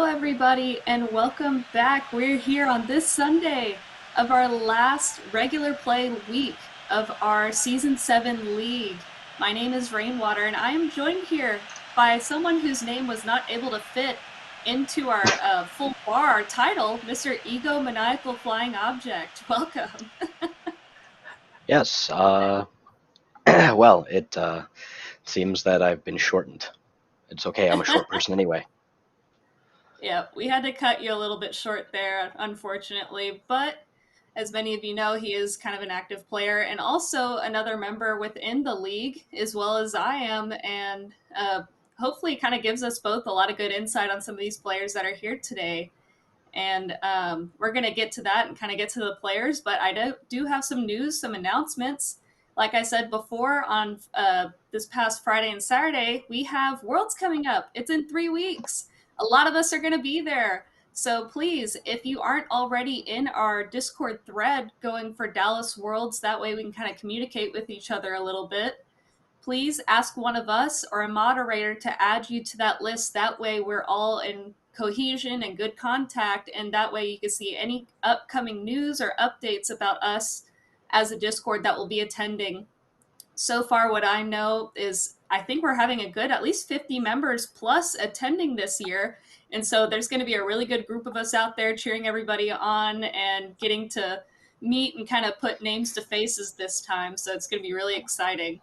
everybody, and welcome back. We're here on this Sunday of our last regular play week of our Season 7 League. My name is Rainwater, and I am joined here by someone whose name was not able to fit into our full bar title, Mr. Ego Maniacal Flying Object. Welcome. Yes, well, it seems that I've been shortened. It's okay, I'm a short person anyway. Yeah, we had to cut you a little bit short there, unfortunately, but as many of you know, he is kind of an active player and also another member within the league, as well as I am, and hopefully kind of gives us both a lot of good insight on some of these players that are here today. And we're going to get to that and kind of get to the players, but I do have some news, some announcements. Like I said before, on this past Friday and Saturday, we have Worlds coming up. It's in 3 weeks. A lot of us are going to be there. So please, if you aren't already in our Discord thread going for Dallas Worlds, that way we can kind of communicate with each other a little bit. Please ask one of us or a moderator to add you to that list. That way we're all in cohesion and good contact, and that way you can see any upcoming news or updates about us as a Discord that will be attending. So far, what I know is I think we're having a good at least 50 members plus attending this year. And so there's going to be a really good group of us out there cheering everybody on and getting to meet and kind of put names to faces this time. So it's going to be really exciting.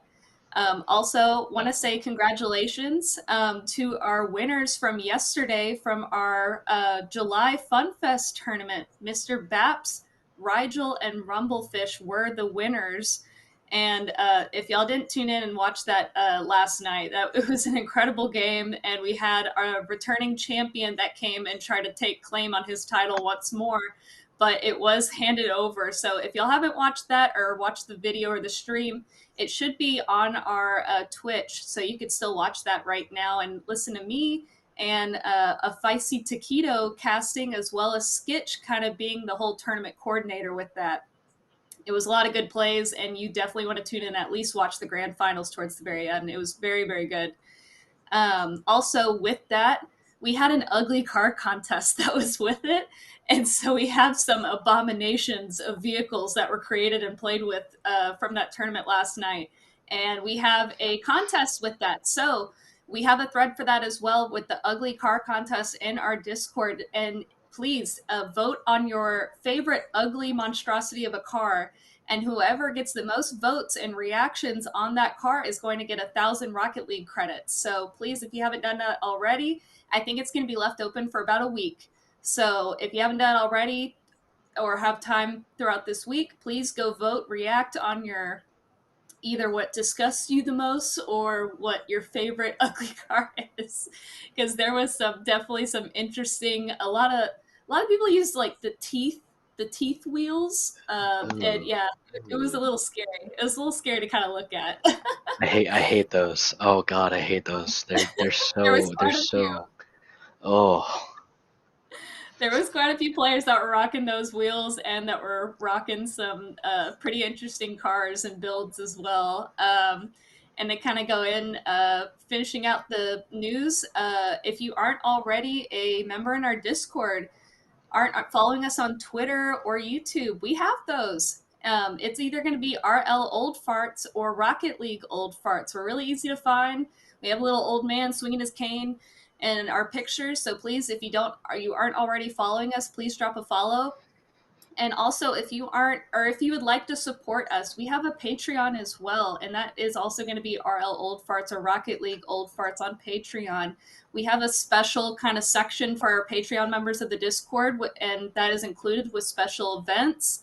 Also, want to say congratulations to our winners from yesterday from our July Fun Fest tournament. Mr. Baps, Rigel, and Rumblefish were the winners. And if y'all didn't tune in and watch that last night, it was an incredible game. And we had a returning champion that came and tried to take claim on his title once more. But it was handed over. So if y'all haven't watched that or watched the video or the stream, it should be on our Twitch. So you could still watch that right now and listen to me and a Feisty Taquito casting, as well as Skitch kind of being the whole tournament coordinator with that. It was a lot of good plays, and you definitely want to tune in, at least watch the grand finals towards the very end. It was very, very good. Also, with that, we had an ugly car contest that was with it. And so we have some abominations of vehicles that were created and played with from that tournament last night. And we have a contest with that. So we have a thread for that as well with the ugly car contest in our Discord. And please vote on your favorite ugly monstrosity of a car. And whoever gets the most votes and reactions on that car is going to get 1,000 Rocket League credits. So please, if you haven't done that already, I think it's going to be left open for about a week. So if you haven't done it already or have time throughout this week, please go vote, react on your either what disgusts you the most or what your favorite ugly car is, because there was definitely some interesting, a lot of people used like the teeth wheels, and Ooh, yeah, it was a ooh. little scary. It was a little scary to kind of look at. I hate those. Oh God, I hate those. They're there was so they're quite a few. so oh There was quite a few players that were rocking those wheels and that were rocking some pretty interesting cars and builds as well. And to kind of go in, finishing out the news, if you aren't already a member in our Discord, aren't following us on Twitter or YouTube, we have those. It's either going to be RL Old Farts or Rocket League Old Farts. We're really easy to find. We have a little old man swinging his cane in our pictures. So please, if you aren't already following us, please drop a follow. And also, if you aren't, or if you would like to support us, we have a Patreon as well. And that is also going to be RL Old Farts or Rocket League Old Farts on Patreon. We have a special kind of section for our Patreon members of the Discord, and that is included with special events,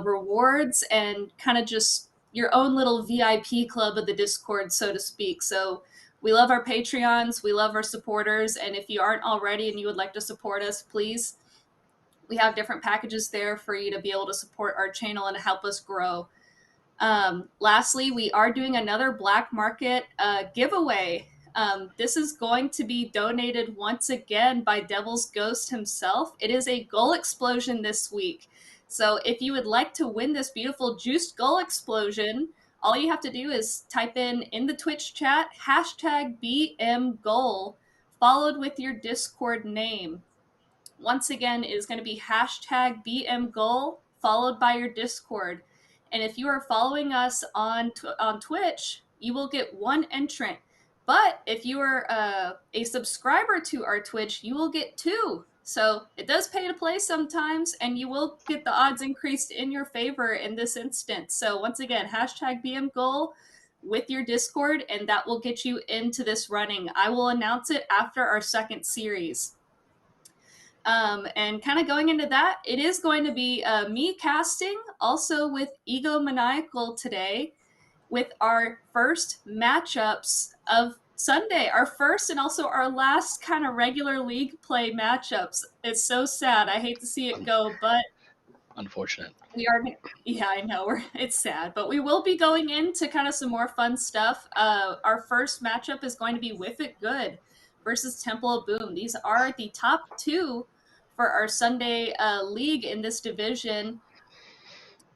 rewards, and kind of just your own little VIP club of the Discord, so to speak. So we love our Patreons, we love our supporters, and if you aren't already and you would like to support us, please, we have different packages there for you to be able to support our channel and help us grow. Lastly, we are doing another Black Market giveaway. This is going to be donated once again by Devil's Ghost himself. It is a goal explosion this week. So if you would like to win this beautiful juiced goal explosion, all you have to do is type in the Twitch chat, hashtag BMGoal, followed with your Discord name. once again, it is going to be hashtag BMGoal followed by your Discord. And if you are following us on Twitch, you will get one entrant. But if you are a subscriber to our Twitch, you will get two. So it does pay to play sometimes, and you will get the odds increased in your favor in this instance. So once again, hashtag BMGoal with your Discord, and that will get you into this running. I will announce it after our second series. And kind of going into that, it is going to be me casting, also with Ego Maniacal today, with our first matchups of Sunday, our first and also our last kind of regular league play matchups. It's so sad. I hate to see it go, but Unfortunate. we are. Yeah, I know. It's sad, but we will be going into kind of some more fun stuff. Our first matchup is going to be Whiff It Good versus Temple of Boom. These are the top two for our Sunday league in this division.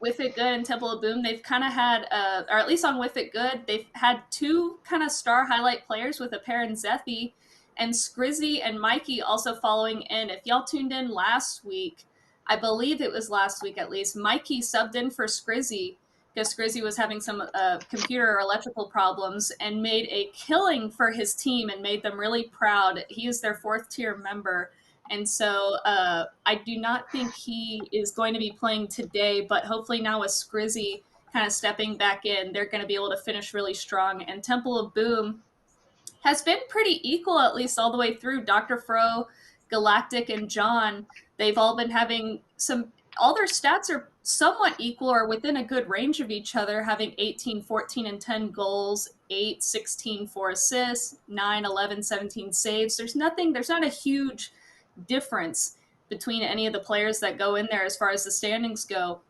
With It Good and Temple of Boom, they've kind of had, or at least on With It Good, they've had two kind of star highlight players with a pair in Zephy, and Scrizzy and Mikey also following in. If y'all tuned in last week, I believe it was last week at least, Mikey subbed in for Scrizzy because Scrizzy was having some computer or electrical problems and made a killing for his team and made them really proud. He is their fourth tier member. And so I do not think he is going to be playing today, but hopefully now with Scrizzy kind of stepping back in, they're going to be able to finish really strong. And Temple of Boom has been pretty equal, at least all the way through. Dr. Fro, Galactic, and John, they've all been having all their stats are somewhat equal or within a good range of each other, having 18, 14, and 10 goals, 8, 16, 4 assists, 9, 11, 17 saves. There's not a huge difference between any of the players that go in there as far as the standings go.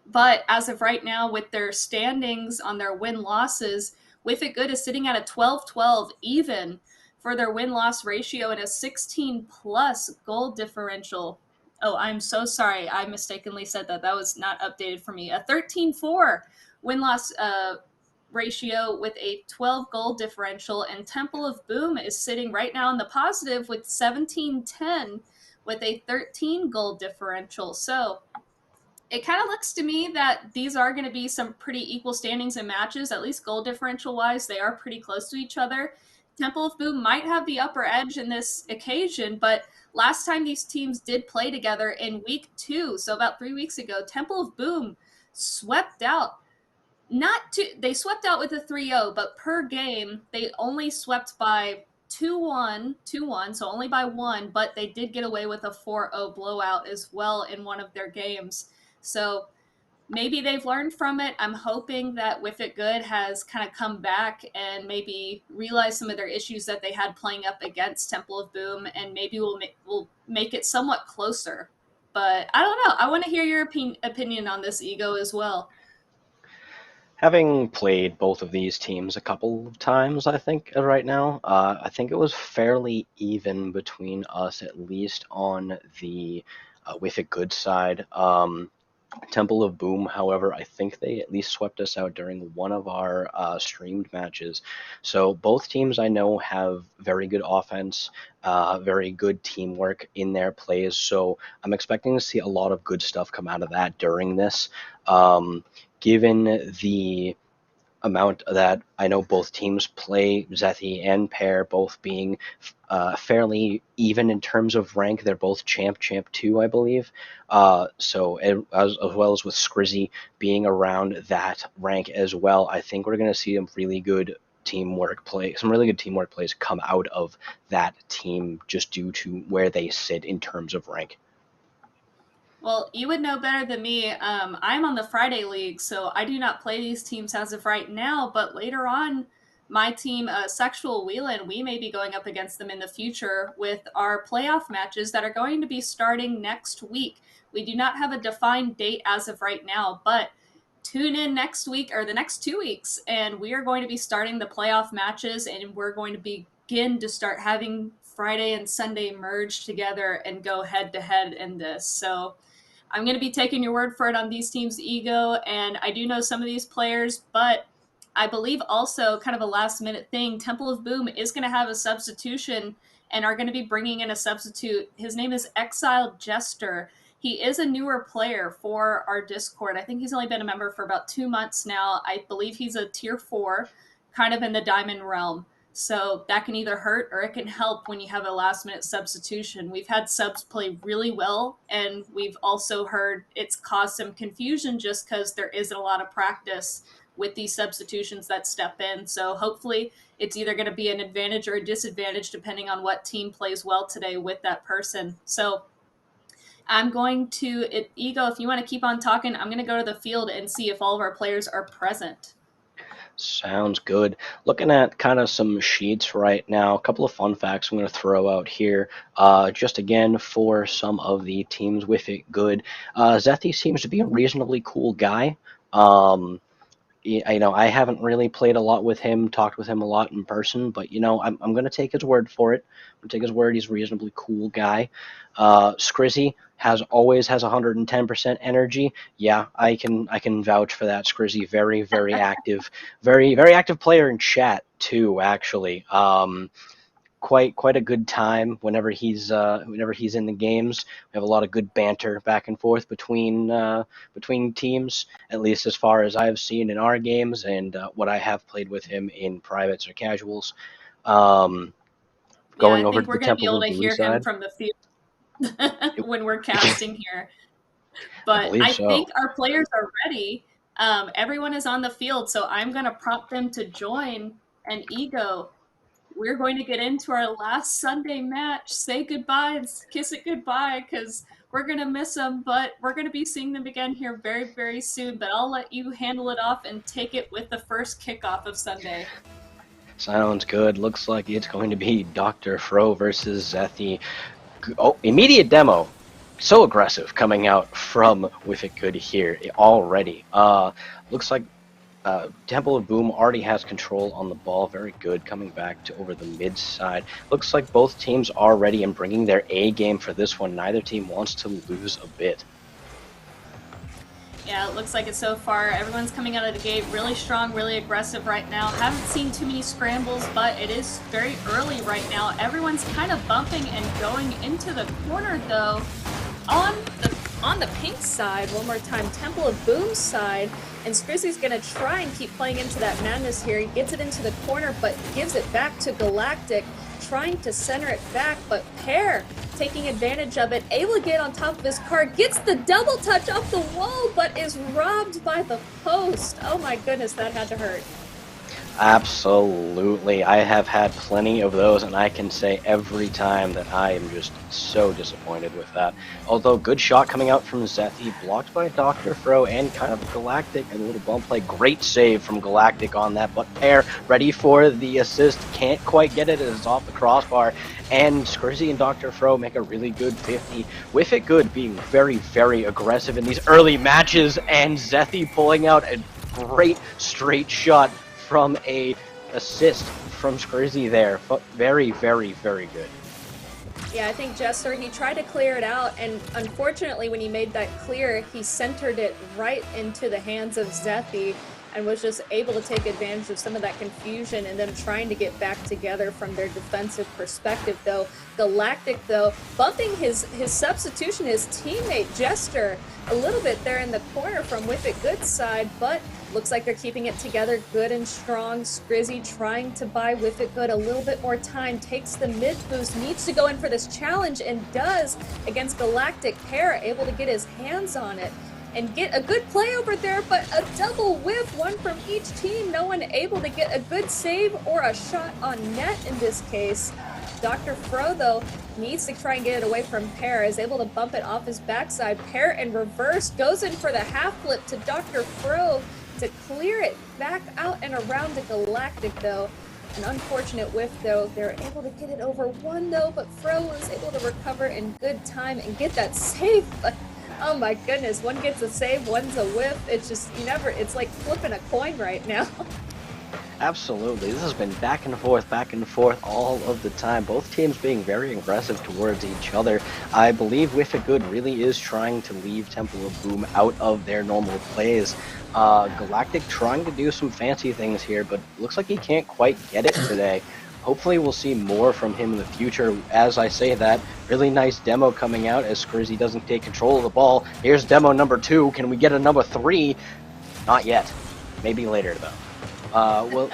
But as of right now, with their standings on their win losses, With It Good is sitting at a 12-12 even for their win loss ratio and a 16 plus goal differential. Oh, I'm so sorry. I mistakenly said that. That was not updated for me. A 13-4 win loss ratio with a 12 goal differential. And Temple of Boom is sitting right now in the positive with 17-10 with a 13 goal differential. So it kind of looks to me that these are going to be some pretty equal standings and matches, at least goal differential wise. They are pretty close to each other. Temple of Boom might have the upper edge in this occasion, but last time these teams did play together in week 2, so about 3 weeks ago, Temple of Boom swept out. They swept out with a 3-0, but per game, they only swept by 2-1, 2-1, so only by one, but they did get away with a 4-0 blowout as well in one of their games. So maybe they've learned from it. I'm hoping that With It Good has kind of come back and maybe realized some of their issues that they had playing up against Temple of Boom, and maybe we'll make it somewhat closer. But I don't know. I want to hear your opinion on this, Ego, as well. Having played both of these teams a couple of times, I think, right now, I think it was fairly even between us, at least on the With It Good side. Temple of Boom, however, I think they at least swept us out during one of our streamed matches. So both teams I know have very good offense, very good teamwork in their plays. So I'm expecting to see a lot of good stuff come out of that during this. Given the amount that I know both teams play, Zethi and Pear both being fairly even in terms of rank. They're both champ 2, I believe. So as well as with Scrizzy being around that rank as well, I think we're going to see some really good teamwork plays come out of that team just due to where they sit in terms of rank. Well, you would know better than me. I'm on the Friday League, so I do not play these teams as of right now, but later on, my team, Sexual Wheelan, we may be going up against them in the future with our playoff matches that are going to be starting next week. We do not have a defined date as of right now, but tune in next week or the next 2 weeks, and we are going to be starting the playoff matches, and we're going to begin to start having Friday and Sunday merge together and go head to head in this. So I'm going to be taking your word for it on these teams' ego, and I do know some of these players, but I believe also kind of a last minute thing, Temple of Boom is going to have a substitution, and are going to be bringing in a substitute. His name is Exiled Jester. He is a newer player for our Discord. I think he's only been a member for about 2 months now. I believe he's a tier 4, kind of in the diamond realm. So that can either hurt or it can help when you have a last minute substitution. We've had subs play really well, and we've also heard it's caused some confusion just because there isn't a lot of practice with these substitutions that step in. So hopefully it's either going to be an advantage or a disadvantage depending on what team plays well today with that person. So I'm going to, Ego, if you want to keep on talking, I'm going to go to the field and see if all of our players are present. Sounds good. Looking at kind of some sheets right now, a couple of fun facts I'm going to throw out here. Just again for some of the teams with it good. Zethi seems to be a reasonably cool guy. I haven't really played a lot with him, talked with him a lot in person, but I'm going to take his word for it. I'm going to take his word. He's a reasonably cool guy. Scrizzy always has 110% energy. Yeah, I can vouch for that. Scrizzy, very very active, very very active player in chat too. Actually, quite a good time whenever he's in the games. We have a lot of good banter back and forth between teams, at least as far as I've seen in our games and what I have played with him in privates or casuals. Um, Yeah, Going I over think to we're the going to be Temple able of to Boom hear him side, from the field when we're casting here. I But believe I so. think our players are ready. Everyone is on the field, so I'm going to prompt them to join. And Ego, we're going to get into our last Sunday match. Say goodbye and kiss it goodbye because we're going to miss them, but we're going to be seeing them again here very, very soon. But I'll let you handle it off and take it with the first kickoff of Sunday. Sounds good. Looks like it's going to be Dr. Fro versus Zethi. Oh, immediate demo. So aggressive coming out from With It Good here already. Looks like Temple of Boom already has control on the ball. Very good coming back to over the mid side. Looks like both teams are ready and bringing their A game for this one. Neither team wants to lose a bit. Yeah, it looks like it so far. Everyone's coming out of the gate really strong, really aggressive right now. Haven't seen too many scrambles, but it is very early right now. Everyone's kind of bumping and going into the corner, though. On the pink side, one more time, Temple of Boom's side, and Scrizzy's gonna try and keep playing into that madness here. He gets it into the corner, but gives it back to Galactic, trying to center it back, but Pear taking advantage of it, able to get on top of his car, gets the double touch off the wall, but is robbed by the post. Oh my goodness, that had to hurt. Absolutely. I have had plenty of those, and I can say every time that I am just so disappointed with that. Although, good shot coming out from Zethi, blocked by Dr. Fro and kind of Galactic, and a little bump play. Great save from Galactic on that, but Pear ready for the assist, can't quite get it as it's off the crossbar, and Scrizzy and Dr. Fro make a really good 50. With It Good being very, very aggressive in these early matches, and Zethi pulling out a great straight shot from a assist from Scrizzy there. Very, very, very good. Yeah, I think Jester, he tried to clear it out, and unfortunately when he made that clear, he centered it right into the hands of Zethi and was just able to take advantage of some of that confusion and them trying to get back together from their defensive perspective, though. Galactic, though, bumping his substitution, his teammate Jester, a little bit there in the corner from With It Good side, but looks like they're keeping it together good and strong. Scrizzy trying to buy With It Good a little bit more time, takes the mid boost, needs to go in for this challenge, and does against Galactic. Pear able to get his hands on it and get a good play over there, but a double whiff, one from each team. No one able to get a good save or a shot on net in this case. Dr. Fro, though, needs to try and get it away from Pear, is able to bump it off his backside. Pear in reverse goes in for the half flip to Dr. Fro to clear it back out and around the Galactic, though. An unfortunate whiff, though. They're able to get it over one, though, but Fro was able to recover in good time and get that save. But oh my goodness, one gets a save, one's a whiff. It's just, it's like flipping a coin right now. Absolutely. This has been back and forth all of the time. Both teams being very aggressive towards each other. I believe With It Good really is trying to leave Temple of Boom out of their normal plays. Galactic trying to do some fancy things here, but looks like he can't quite get it today. hopefully we'll see more from him in the future. As I say that, really nice demo coming out as Skrizzy doesn't take control of the ball. Here's demo number 2. Can we get a number 3? Not yet. Maybe later, though. Well,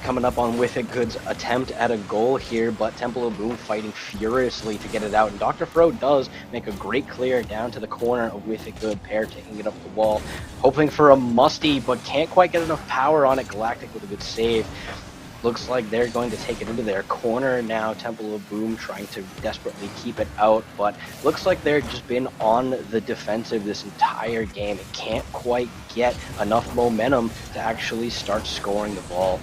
coming up on Whiff It Good's attempt at a goal here, but Temple of Boom fighting furiously to get it out. And Dr. Fro does make a great clear down to the corner of Whiff It Good. Pair taking it up the wall, hoping for a musty, but can't quite get enough power on it. Galactic with a good save. Looks like they're going to take it into their corner now. Temple of Boom trying to desperately keep it out, but looks like they're just been on the defensive this entire game. It can't quite get enough momentum to actually start scoring the ball.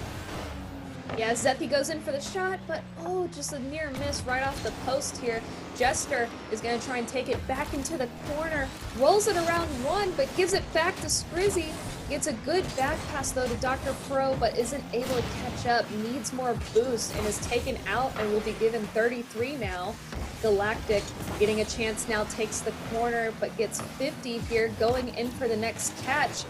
Yeah, Zeppi goes in for the shot, but oh, just a near miss right off the post here. Jester is going to try and take it back into the corner, rolls it around one, but gives it back to Skrizzy. Gets a good back pass though to Dr. Pro, but isn't able to catch up, needs more boost, and is taken out and will be given 33 now. Galactic getting a chance now, takes the corner, but gets 50 here, going in for the next catch.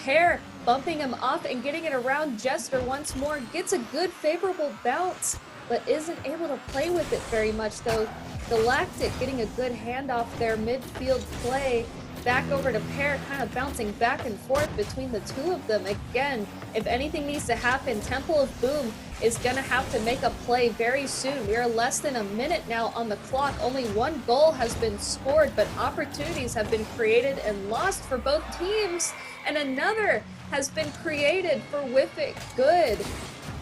Pear bumping him off and getting it around Jester once more, gets a good favorable bounce, but isn't able to play with it very much though. Galactic getting a good handoff there, midfield play, back over to Pear, kind of bouncing back and forth between the two of them. Again, if anything needs to happen, Temple of Boom is going to have to make a play very soon. We are less than a minute now on the clock. Only one goal has been scored, but opportunities have been created and lost for both teams. And another has been created for Whiff It Good.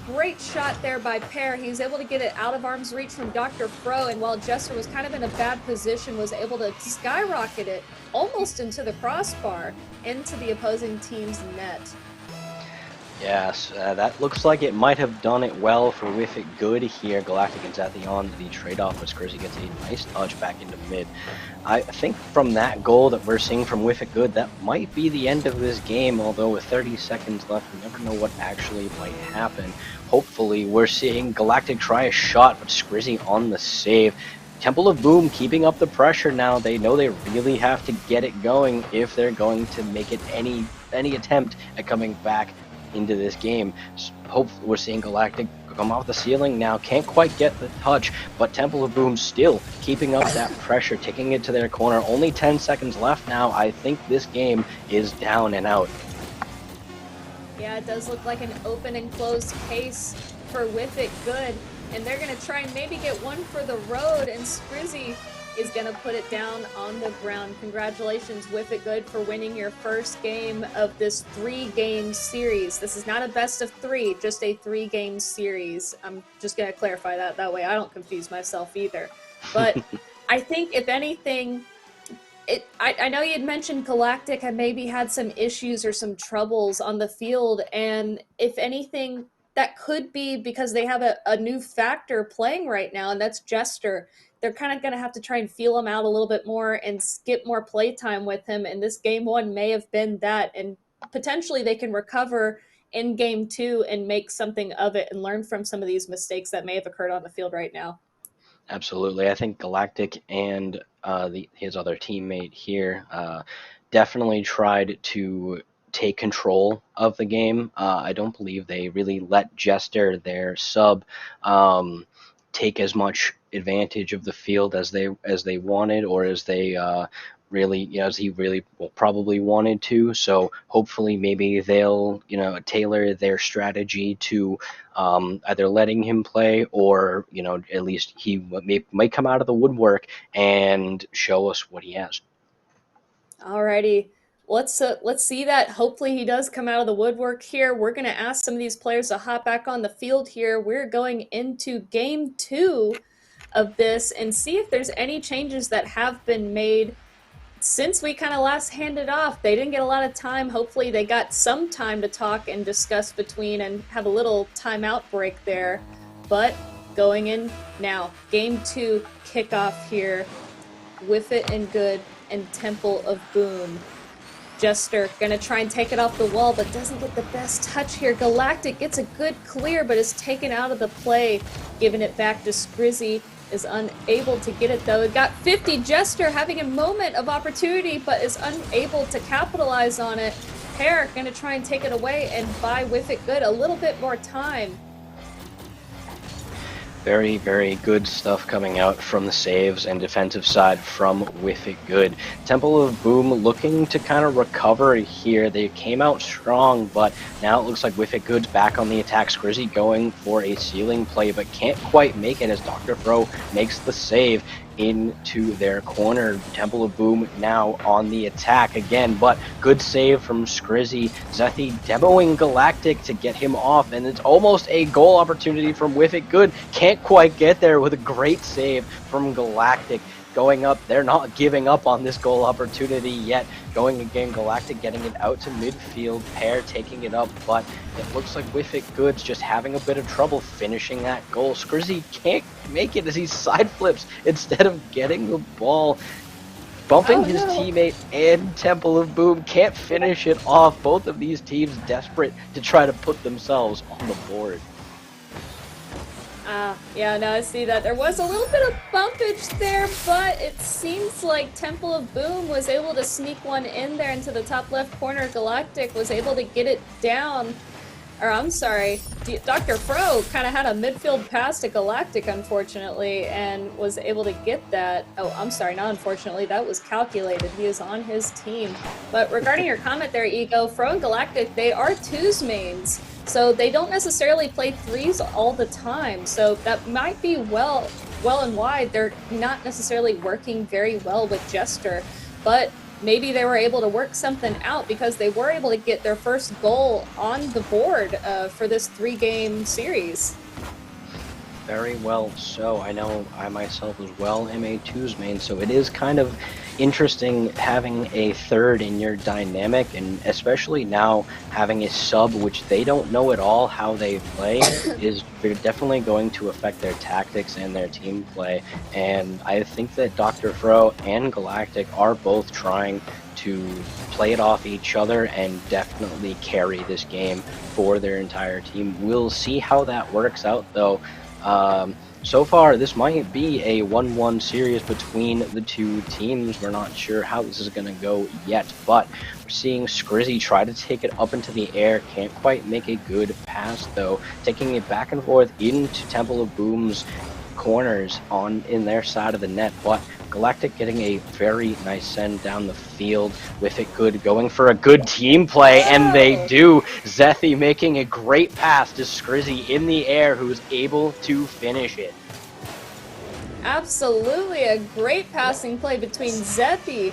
Great shot there by Pear. He's able to get it out of arm's reach from Dr. Fro, and while Jester was kind of in a bad position, was able to skyrocket it almost into the crossbar, into the opposing team's net. Yes, that looks like it might have done it well for Whiff It Good here. Galactic and Zathy on the trade-off, but Skrizzy gets a nice touch back into mid. I think from that goal that we're seeing from Whiff It Good, that might be the end of this game, although with 30 seconds left, we never know what actually might happen. Hopefully, we're seeing Galactic try a shot, but Skrizzy on the save. Temple of Boom keeping up the pressure now. They know they really have to get it going if they're going to make it any attempt at coming back into this game. Hopefully we're seeing Galactic come off the ceiling now, can't quite get the touch, but Temple of Boom still keeping up that pressure, taking it to their corner. Only 10 seconds left now. I think this game is down and out. Yeah, it does look like an open and closed case for Whiff It Good, and they're going to try and maybe get one for the road, and Skrizzy is going to put it down on the ground. Congratulations, Whiff It Good, for winning your first game of this 3-game series. This is not a best of 3, just a 3-game series. I'm just going to clarify that way I don't confuse myself either. But I think, if anything, I know you had mentioned Galactic had maybe had some issues or some troubles on the field, and if anything, that could be because they have a new factor playing right now, and that's Jester. They're kind of going to have to try and feel him out a little bit more and skip more play time with him, and this game 1 may have been that, and potentially they can recover in game 2 and make something of it and learn from some of these mistakes that may have occurred on the field right now. Absolutely. I think Galactic and his other teammate here definitely tried to take control of the game. I don't believe they really let Jester, their sub, take as much advantage of the field as they wanted, or as they really, as he really probably wanted to. So hopefully maybe they'll tailor their strategy to either letting him play, or at least he might come out of the woodwork and show us what he has. Alrighty, let's see that. Hopefully he does come out of the woodwork here. We're going to ask some of these players to hop back on the field here. We're going into game 2 of this and see if there's any changes that have been made since we kind of last handed off. They didn't get a lot of time. Hopefully they got some time to talk and discuss between and have a little timeout break there. But going in now, game 2 kickoff here. Whiff It and Good and Temple of Boom. Jester gonna try and take it off the wall, but doesn't get the best touch here. Galactic gets a good clear, but is taken out of the play. Giving it back to Skrizzy, is unable to get it though. It got 50. Jester having a moment of opportunity, but is unable to capitalize on it. Pear gonna try and take it away and buy Whiff It Good a little bit more time. Very, very good stuff coming out from the saves and defensive side from Whiff It Good. Temple of Boom looking to kind of recover here. They came out strong, but now it looks like Whiff It Good's back on the attack. Skrizzy going for a ceiling play, but can't quite make it as Dr. Fro makes the save into their corner. Temple of Boom now on the attack again, but good save from Skrizzy. Zethy demoing Galactic to get him off, and it's almost a goal opportunity from Whiff It Good. Can't quite get there with a great save from Galactic. Going up, they're not giving up on this goal opportunity yet. Going again, Galactic getting it out to midfield, Pair taking it up, but it looks like Whiff It Good's just having a bit of trouble finishing that goal. Skrizzy can't make it as he side flips instead of getting the ball. Bumping his teammate and Temple of Boom can't finish it off. Both of these teams desperate to try to put themselves on the board. Yeah, no, I see that. There was a little bit of bumpage there, but it seems like Temple of Boom was able to sneak one in there into the top left corner. Galactic was able to get it down. Or, I'm sorry, Dr. Fro kind of had a midfield pass to Galactic, unfortunately, and was able to get that. Oh, I'm sorry, not unfortunately, that was calculated. He is on his team. But regarding your comment there, Ego, Fro and Galactic, they are twos mains. So they don't necessarily play threes all the time. So that might be well and wide. They're not necessarily working very well with Jester, but maybe they were able to work something out because they were able to get their first goal on the board for this 3-game series. Very well so. I know I myself as well am a twos main, so it is kind of interesting having a third in your dynamic, and especially now having a sub which they don't know at all how they play is definitely going to affect their tactics and their team play. And I think that Dr. Fro and Galactic are both trying to play it off each other and definitely carry this game for their entire team. We'll see how that works out though. So far, this might be a 1-1 series between the two teams. We're not sure how this is going to go yet, but we're seeing Skrizzy try to take it up into the air. Can't quite make a good pass, though. Taking it back and forth into Temple of Boom's corners in their side of the net, but Galactic getting a very nice send down the field. With it good, going for a good team play, and they do. Zethy making a great pass to Skrizzy in the air, who's able to finish it. Absolutely, a great passing play between Zethy.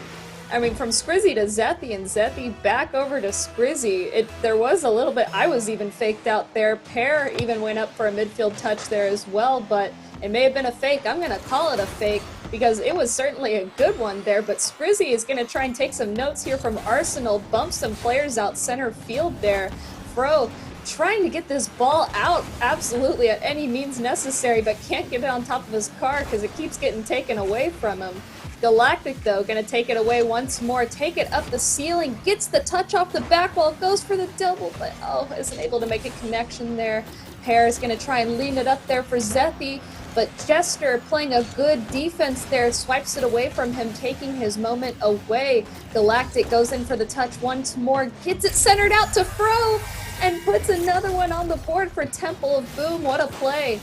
I mean, from Skrizzy to Zethy, and Zethy back over to Skrizzy. There was a little bit, I was even faked out there. Pair even went up for a midfield touch there as well, but it may have been a fake. I'm going to call it a fake because it was certainly a good one there, but Skrizzy is going to try and take some notes here from Arsenal, bump some players out center field there. Fro trying to get this ball out absolutely at any means necessary, but can't get it on top of his car because it keeps getting taken away from him. Galactic, though, going to take it away once more, take it up the ceiling, gets the touch off the back wall, goes for the double, but isn't able to make a connection there. Pair is going to try and lean it up there for Zethy, but Jester playing a good defense there, swipes it away from him, taking his moment away. Galactic goes in for the touch once more, gets it centered out to Fro, and puts another one on the board for Temple of Boom. What a play.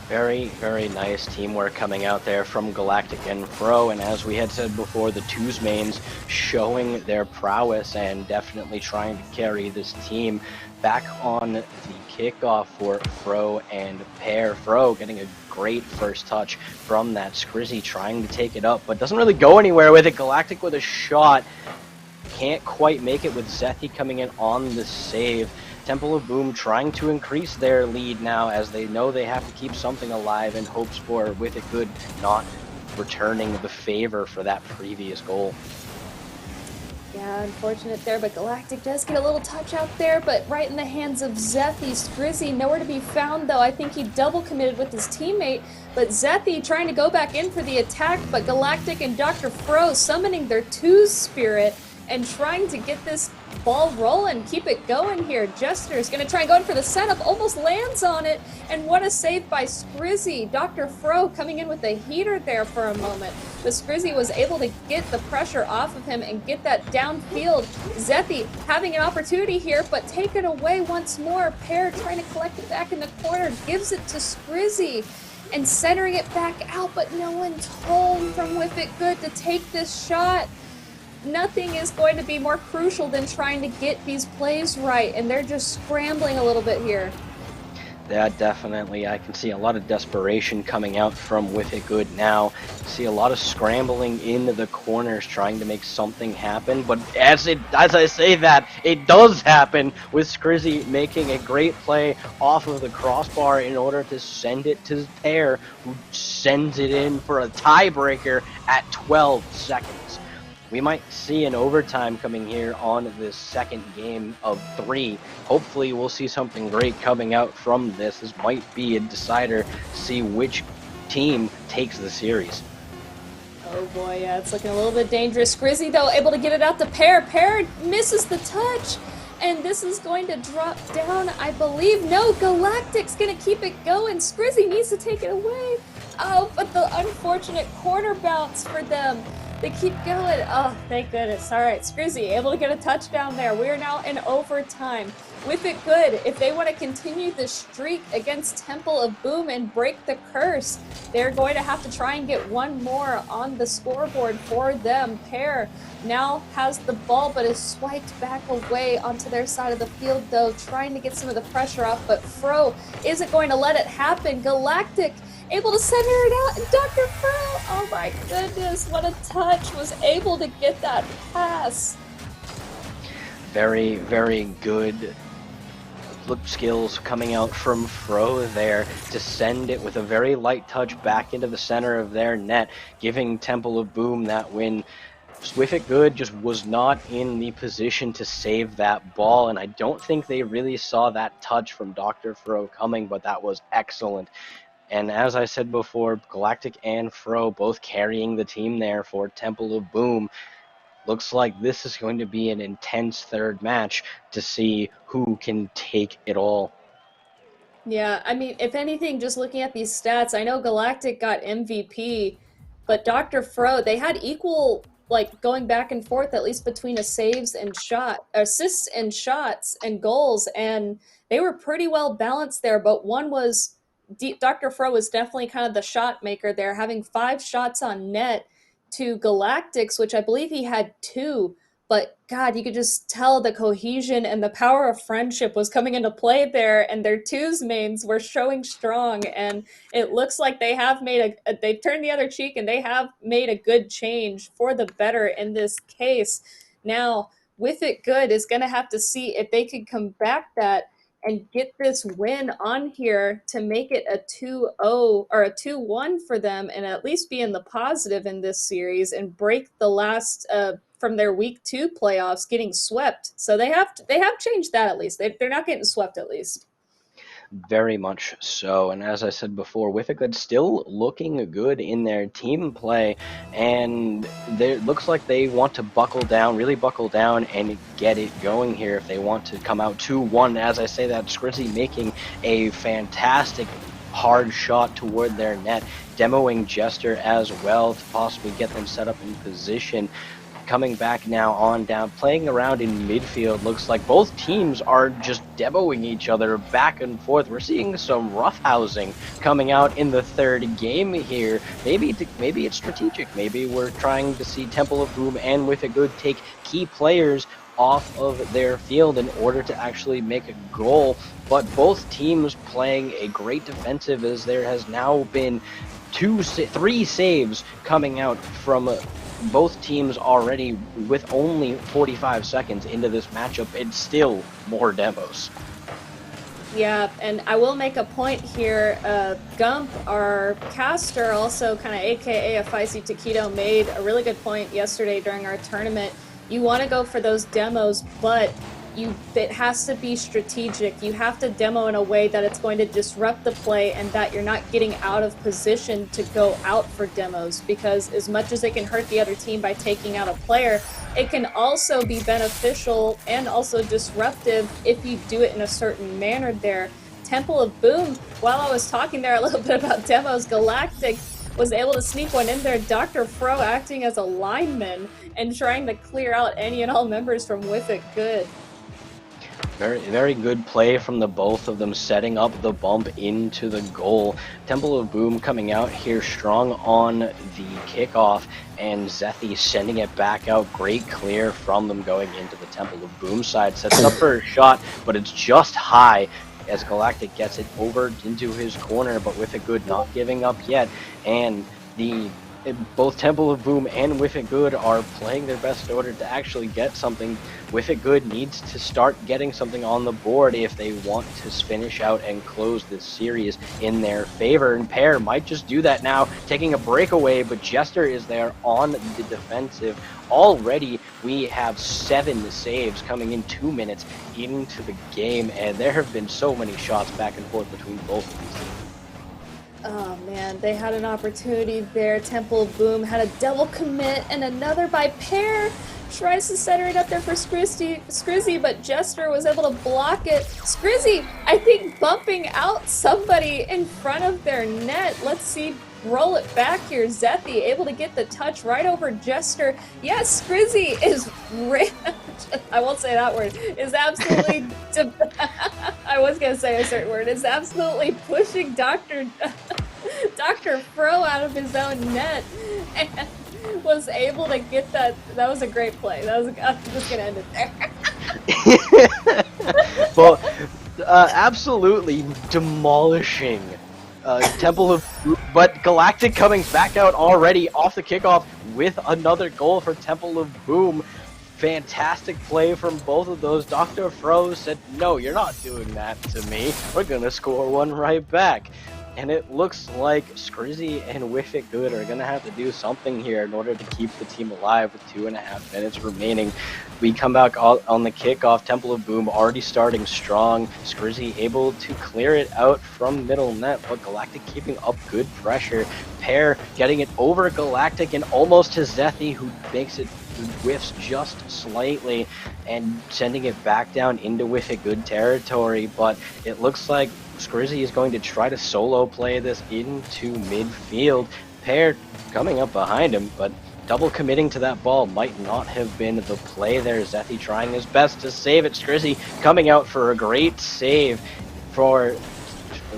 Very, very nice teamwork coming out there from Galactic and Fro, and as we had said before, the twos mains showing their prowess and definitely trying to carry this team. Back on the kickoff for Fro and Pair. Fro getting a great first touch from that. Skrizzy trying to take it up, but doesn't really go anywhere with it. Galactic with a shot. Can't quite make it with Zethy coming in on the save. Temple of Boom trying to increase their lead now as they know they have to keep something alive in hopes for With It Good not returning the favor for that previous goal. Yeah, unfortunate there, but Galactic does get a little touch out there, but right in the hands of Zethy. Skrizzy nowhere to be found, though. I think he double committed with his teammate, but Zethy trying to go back in for the attack, but Galactic and Dr. Fro summoning their twos spirit and trying to get this ball rolling, keep it going here. Jester's gonna try and go in for the setup, almost lands on it, and what a save by Scrizzy. Dr. Fro coming in with a heater there for a moment, but Scrizzy was able to get the pressure off of him and get that downfield. Zephy having an opportunity here, but taken away once more. Pear trying to collect it back in the corner, gives it to Scrizzy and centering it back out, but no one's home from Whiff It Good to take this shot. Nothing is going to be more crucial than trying to get these plays right, and they're just scrambling a little bit here. Yeah, definitely. I can see a lot of desperation coming out from Whiff It Good now. See a lot of scrambling in the corners, trying to make something happen. But as I say that, it does happen, with Scrizzy making a great play off of the crossbar in order to send it to Pear, who sends it in for a tiebreaker at 12 seconds. We might see an overtime coming here on this second game of 3. Hopefully we'll see something great coming out from this. This might be a decider to see which team takes the series. Oh boy, yeah, it's looking a little bit dangerous. Scrizzy, though, able to get it out to Pear. Pear misses the touch, and this is going to drop down, I believe. No, Galactic's going to keep it going. Scrizzy needs to take it away. Oh, but the unfortunate corner bounce for them. They keep going. Oh, thank goodness. All right, Scrizzy able to get a touchdown there. We are now in overtime. Whiff It Good, if they want to continue the streak against Temple of Boom and break the curse, they're going to have to try and get one more on the scoreboard for them. Pear now has the ball, but is swiped back away onto their side of the field, though, trying to get some of the pressure off, but Fro isn't going to let it happen. Galactic able to center it out, and Dr. Fro, oh my goodness, what a touch, was able to get that pass. Very, very good look skills coming out from Fro there to send it with a very light touch back into the center of their net, giving Temple of Boom that win. Whiff It Good just was not in the position to save that ball, and I don't think they really saw that touch from Dr. Fro coming, but that was excellent. And as I said before, Galactic and Fro both carrying the team there for Temple of Boom. Looks like this is going to be an intense third match to see who can take it all. Yeah, I mean, if anything, just looking at these stats, I know Galactic got MVP, but Dr. Fro, they had equal, like, going back and forth, at least between assists and shots and goals, and they were pretty well balanced there, but one was, Dr. Fro was definitely kind of the shot maker there, having 5 shots on net to Galactic's, which I believe he had 2. But God, you could just tell the cohesion and the power of friendship was coming into play there, and their twos mains were showing strong. And it looks like they have they've turned the other cheek, and they have made a good change for the better in this case. Now, Whiff It Good is going to have to see if they can come back that and get this win on here to make it a 2-0 or a 2-1 for them, and at least be in the positive in this series and break the last from their week 2 playoffs getting swept. So they have changed that, at least. They're not getting swept, at least. Very much so, and as I said before, Whiff It Good still looking good in their team play, and it looks like they want to really buckle down and get it going here if they want to come out 2-1. As I say that, Scrizzy making a fantastic hard shot toward their net, demoing Jester as well to possibly get them set up in position. Coming back now on down, playing around in midfield. Looks like both teams are just demoing each other back and forth. We're seeing some roughhousing coming out in the third game here. Maybe it's strategic. Maybe we're trying to see Temple of Boom and Whiff It Good take key players off of their field in order to actually make a goal. But both teams playing a great defensive, as there has now been 3 saves coming out from both teams already with only 45 seconds into this matchup, and still more demos. Yeah, and I will make a point here. Gump, our caster, also kind of AKA a Feisty Taquito, made a really good point yesterday during our tournament. You want to go for those demos, but it has to be strategic. You have to demo in a way that it's going to disrupt the play and that you're not getting out of position to go out for demos, because as much as it can hurt the other team by taking out a player, it can also be beneficial and also disruptive if you do it in a certain manner there. Temple of Boom, while I was talking there a little bit about demos, Galactic was able to sneak one in there. Dr. Fro acting as a lineman and trying to clear out any and all members from Whiff It Good. Very, very good play from the both of them, setting up the bump into the goal. Temple of Boom coming out here strong on the kickoff, and Zethy sending it back out. Great clear from them going into the Temple of Boom side. Sets up for a shot, but it's just high as Galactic gets it over into his corner, but Whiff It Good not giving up yet. And both Temple of Boom and Whiff It Good are playing their best in order to actually get something. Whiff It Good needs to start getting something on the board if they want to finish out and close this series in their favor. And Pear might just do that now, taking a breakaway, but Jester is there on the defensive. Already, we have 7 saves coming in 2 minutes into the game, and there have been so many shots back and forth between both of these teams. Oh man, they had an opportunity there. Temple of Boom had a double commit and another by Pear. Tries to center it up there for Scrizzy, but Jester was able to block it. Scrizzy, I think, bumping out somebody in front of their net. Let's see, roll it back here. Zethy able to get the touch right over Jester. Yes, Scrizzy is I won't say that word. Is absolutely I was gonna say a certain word. Is absolutely pushing Dr. Fro out of his own net and was able to get that. That was a great play. I'm just gonna end it there. Well, absolutely demolishing Temple of, but Galactic coming back out already off the kickoff with another goal for Temple of Boom. Fantastic play from both of those. Dr. Fro said, no, you're not doing that to me. We're gonna score one right back. And it looks like Scrizzy and Whiff It Good are going to have to do something here in order to keep the team alive with 2.5 minutes remaining. We come back on the kickoff. Temple of Boom already starting strong. Scrizzy able to clear it out from middle net, but Galactic keeping up good pressure. Pear getting it over Galactic and almost to Zethy, who makes it whiffs just slightly and sending it back down into Whiff It Good territory, but it looks like Scrizzy is going to try to solo play this into midfield. Pear coming up behind him, but double committing to that ball might not have been the play there. Zethy trying his best to save it. Scrizzy coming out for a great save for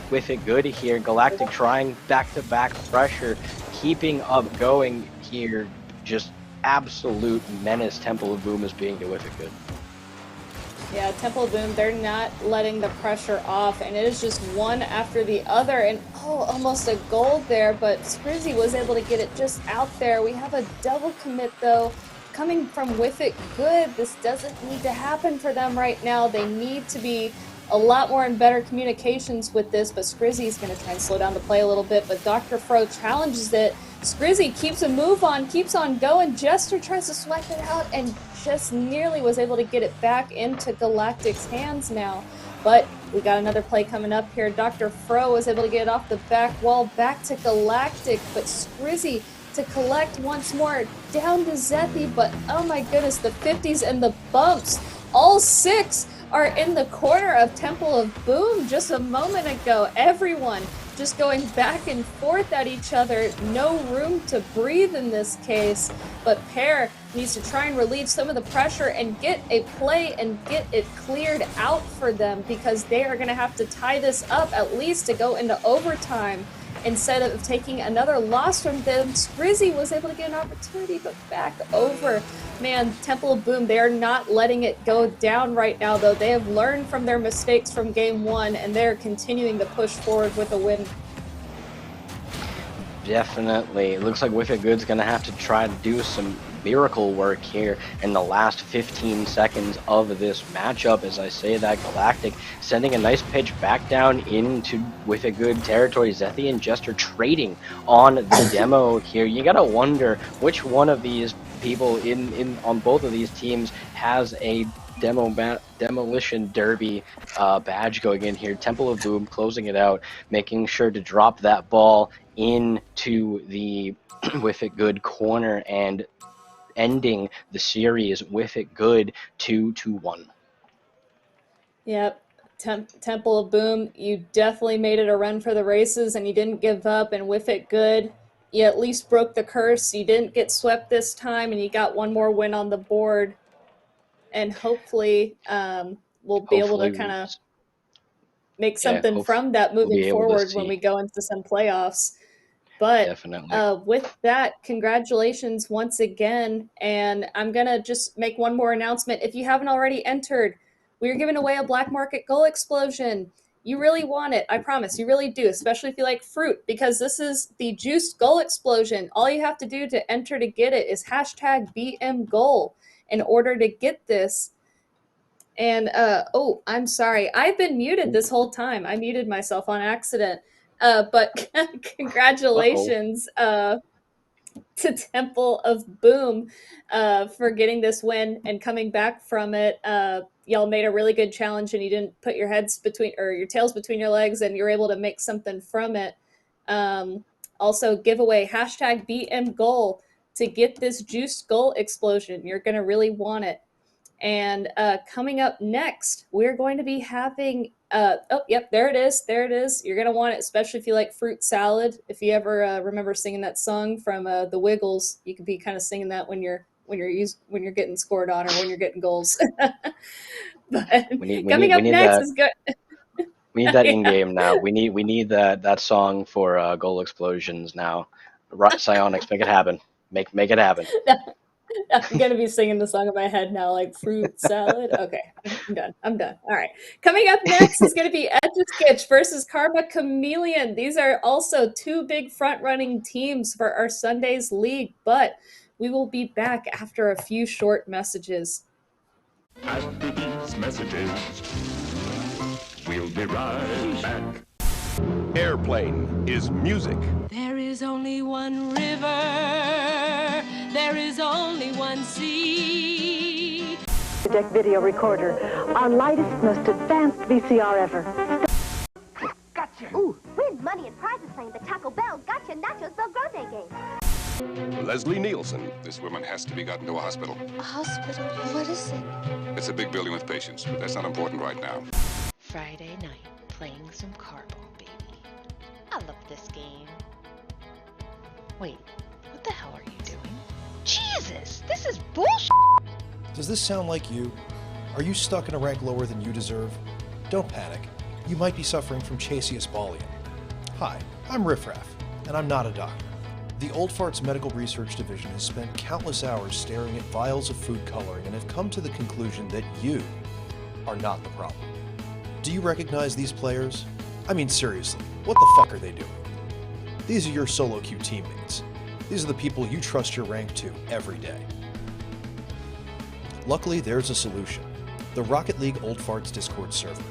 Whiff It Good here. Galactic trying back-to-back pressure, keeping up going here. Just absolute menace Temple of Boom is being to Whiff It Good. Yeah, Temple of Boom, they're not letting the pressure off, and it is just one after the other, and almost a goal there, but Scrizzy was able to get it just out there. We have a double commit, though, coming from Whiff It Good. This doesn't need to happen for them right now. They need to be a lot more in better communications with this, but Scrizzy's going to try and slow down the play a little bit, but Dr. Fro challenges it. Scrizzy keeps a move on, keeps on going. Jester tries to swipe it out and just nearly was able to get it back into Galactic's hands now. But we got another play coming up here. Dr. Fro was able to get it off the back wall back to Galactic, but Scrizzy to collect once more down to Zethy, but oh my goodness, the 50s and the bumps, all 6 are in the corner of Temple of Boom just a moment ago. Everyone just going back and forth at each other. No room to breathe in this case. But Pear needs to try and relieve some of the pressure and get a play and get it cleared out for them, because they are going to have to tie this up at least to go into overtime. Instead of taking another loss from them, Scrizzy was able to get an opportunity, but back over. Man, Temple of Boom, they are not letting it go down right now, though. They have learned from their mistakes from Game 1, and they're continuing to push forward with a win. Definitely. It looks like Whiff It Good's going to have to try to do some miracle work here in the last 15 seconds of this matchup. As I say that, Galactic sending a nice pitch back down into Whiff It Good territory. Zethy and Jester trading on the demo here. You gotta wonder which one of these people on both of these teams has a Demolition Derby badge going in here. Temple of Boom closing it out, making sure to drop that ball into the Whiff It Good corner and ending the series with it good 2-1. Yep. Temple of Boom, you definitely made it a run for the races and you didn't give up, and with it good, you at least broke the curse. You didn't get swept this time and you got one more win on the board. And hopefully we'll be able to Hopefully, kind of make yeah, something from that we'll moving be able to forward when we see. go into some playoffs. But Definitely. with that, congratulations once again. And I'm going to just make one more announcement. If you haven't already entered, we're giving away a black market goal explosion. You really want it. I promise. You really do, especially if you like fruit, because this is the juiced goal explosion. All you have to do to enter to get it is hashtag BMGoal in order to get this. And oh, I'm sorry. I've been muted this whole time. I muted myself on accident. But Uh-oh. congratulations to Temple of Boom for getting this win and coming back from it. Y'all made a really good challenge, and you didn't put your heads between or your tails between your legs, and you're able to make something from it. Also, giveaway hashtag BM goal to get this juiced goal explosion. You're gonna really want it. And coming up next, we're going to be having. Oh, yep, there it is. There it is. You're gonna want it, especially if you like fruit salad. If you ever remember singing that song from the Wiggles, you could be kind of singing that when you're getting scored on or when you're getting goals. But coming We up need next that. is good. We need that in Yeah. game now. We need that song for goal explosions now. Psionics, make it happen. Make it happen. I'm gonna be singing the song in my head now, like fruit salad. Okay, I'm done. I'm done. All right. Coming up next is gonna be Etch-a-Skitch versus Carma Kameleon. These are also two big front-running teams for our Sunday's league, but we will be back after a few short messages. After these messages, we'll be right back. Airplane is music. There is only one river, there is only one sea. Project video recorder, our lightest, most advanced VCR ever. Gotcha! Ooh, win money and prizes playing the Taco Bell Gotcha Nachos Bel Grande game. Leslie Nielsen. This woman has to be gotten to a hospital. A hospital? What is it? It's a big building with patients, but that's not important right now. Friday night, playing some Carma, baby. I love this game. Wait, what the hell are you doing? Jesus, this is bullshit! Does this sound like you? Are you stuck in a rank lower than you deserve? Don't panic. You might be suffering from Etch-a-Skitch. Hi, I'm Riff Raff, and I'm not a doctor. The Old Farts Medical Research Division has spent countless hours staring at vials of food coloring and have come to the conclusion that you are not the problem. Do you recognize these players? I mean, seriously, what the fuck are they doing? These are your solo queue teammates. These are the people you trust your rank to every day. Luckily, there's a solution. The Rocket League Old Farts Discord server.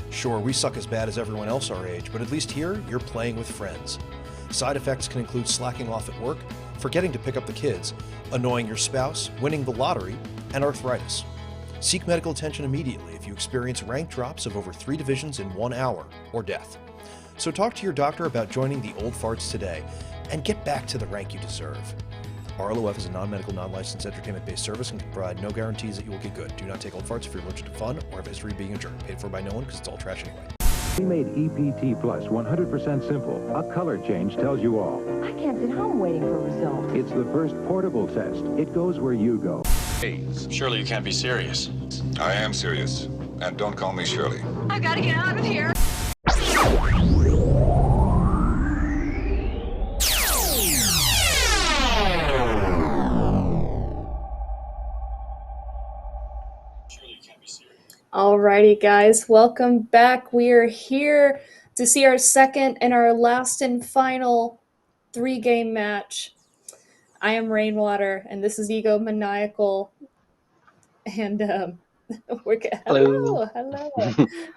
Sure, we suck as bad as everyone else our age, but at least here, you're playing with friends. Side effects can include slacking off at work, forgetting to pick up the kids, annoying your spouse, winning the lottery, and arthritis. Seek medical attention immediately if you experience rank drops of over 3 divisions in 1 hour, or death. So talk to your doctor about joining the Old Farts today, and get back to the rank you deserve. RLOF is a non-medical, non-licensed entertainment-based service and can provide no guarantees that you will get good. Do not take Old Farts if you're allergic to fun or have a history of being a jerk. Paid for by no one because it's all trash anyway. We made EPT Plus 100% simple. A color change tells you all. I can't sit home waiting for results. It's the first portable test. It goes where you go. AIDS. Surely you can't be serious. I am serious. And don't call me Shirley. I gotta get out of here. Alrighty, guys, welcome back. We are here to see our second and our last and final 3-game match. I am Rainwater, and this is Ego Maniacal. And Hello. hello.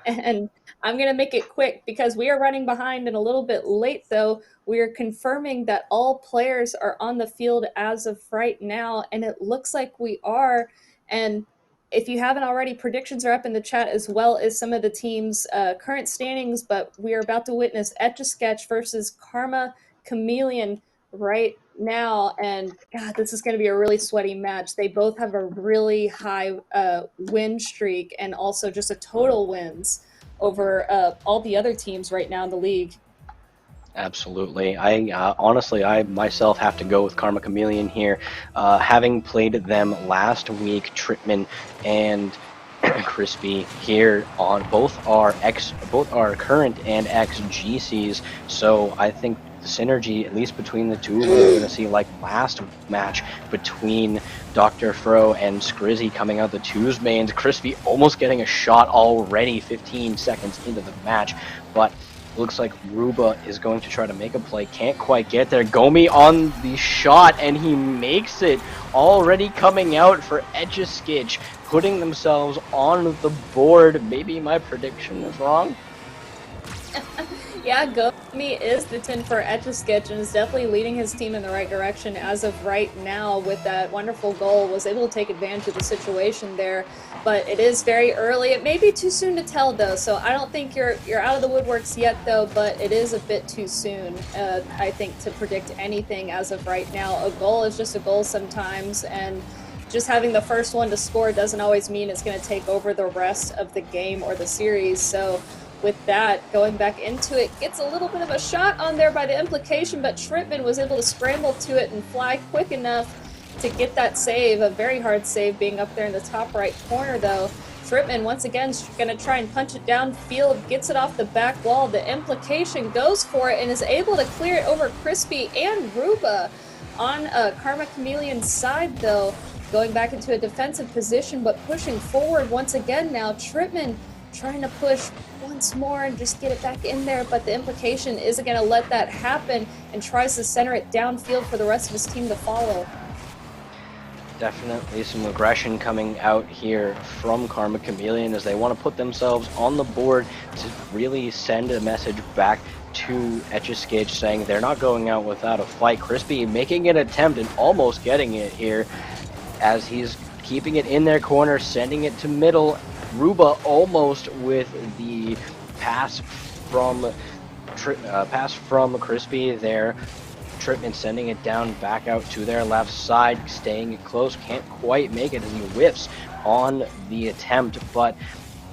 And I'm going to make it quick because we are running behind and a little bit late, though. We are confirming that all players are on the field as of right now, and it looks like we are. And if you haven't already, predictions are up in the chat as well as some of the teams' current standings, but we are about to witness Etch-a-Skitch versus Karma Kameleon right now, and God, this is going to be a really sweaty match. They both have a really high win streak and also just a total wins over all the other teams right now in the league. Absolutely. Honestly, I myself have to go with Karma Kameleon here. Having played them last week, Tripman and Crispy here on both our current and ex GCs. So I think the synergy, at least between the two, we're going to see like last match between Dr. Fro and Scrizzy coming out the twos mains. Crispy almost getting a shot already 15 seconds into the match, but looks like Ruba is going to try to make a play. Can't quite get there. Gomi on the shot, and he makes it. Already coming out for Etch-a-Skitch, putting themselves on the board. Maybe my prediction is wrong. Yeah, Gomi is the 10 for Etch-a-Skitch and is definitely leading his team in the right direction as of right now with that wonderful goal. Was able to take advantage of the situation there, but it is very early. It may be too soon to tell though, so I don't think you're out of the woodworks yet though, but it is a bit too soon, I think, to predict anything as of right now. A goal is just a goal sometimes, and just having the first one to score doesn't always mean it's going to take over the rest of the game or the series. So with that, going back into it, gets a little bit of a shot on there by the implication, but Tripman was able to scramble to it and fly quick enough to get that save. A very hard save being up there in the top right corner though. Tripman once again is going to try and punch it downfield, gets it off the back wall. The implication goes for it and is able to clear it over Crispy and Ruba. On Karma Kameleon's side though, going back into a defensive position but pushing forward once again now. Tripman trying to push once more and just get it back in there, but the implication isn't going to let that happen and tries to center it downfield for the rest of his team to follow. Definitely some aggression coming out here from Karma Kameleon as they want to put themselves on the board to really send a message back to Etch-a-Skitch saying they're not going out without a fight. Crispy making an attempt and almost getting it here as he's keeping it in their corner, sending it to middle. Ruba almost with the pass from Crispy there. Tripman sending it down back out to their left side, staying close, can't quite make it as he whiffs on the attempt, but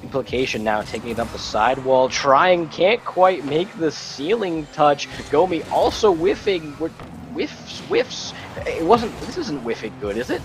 implication now taking it up the sidewall, trying, can't quite make the ceiling touch. Gomi also whiffing, whiffs. This isn't whiffing good, is it?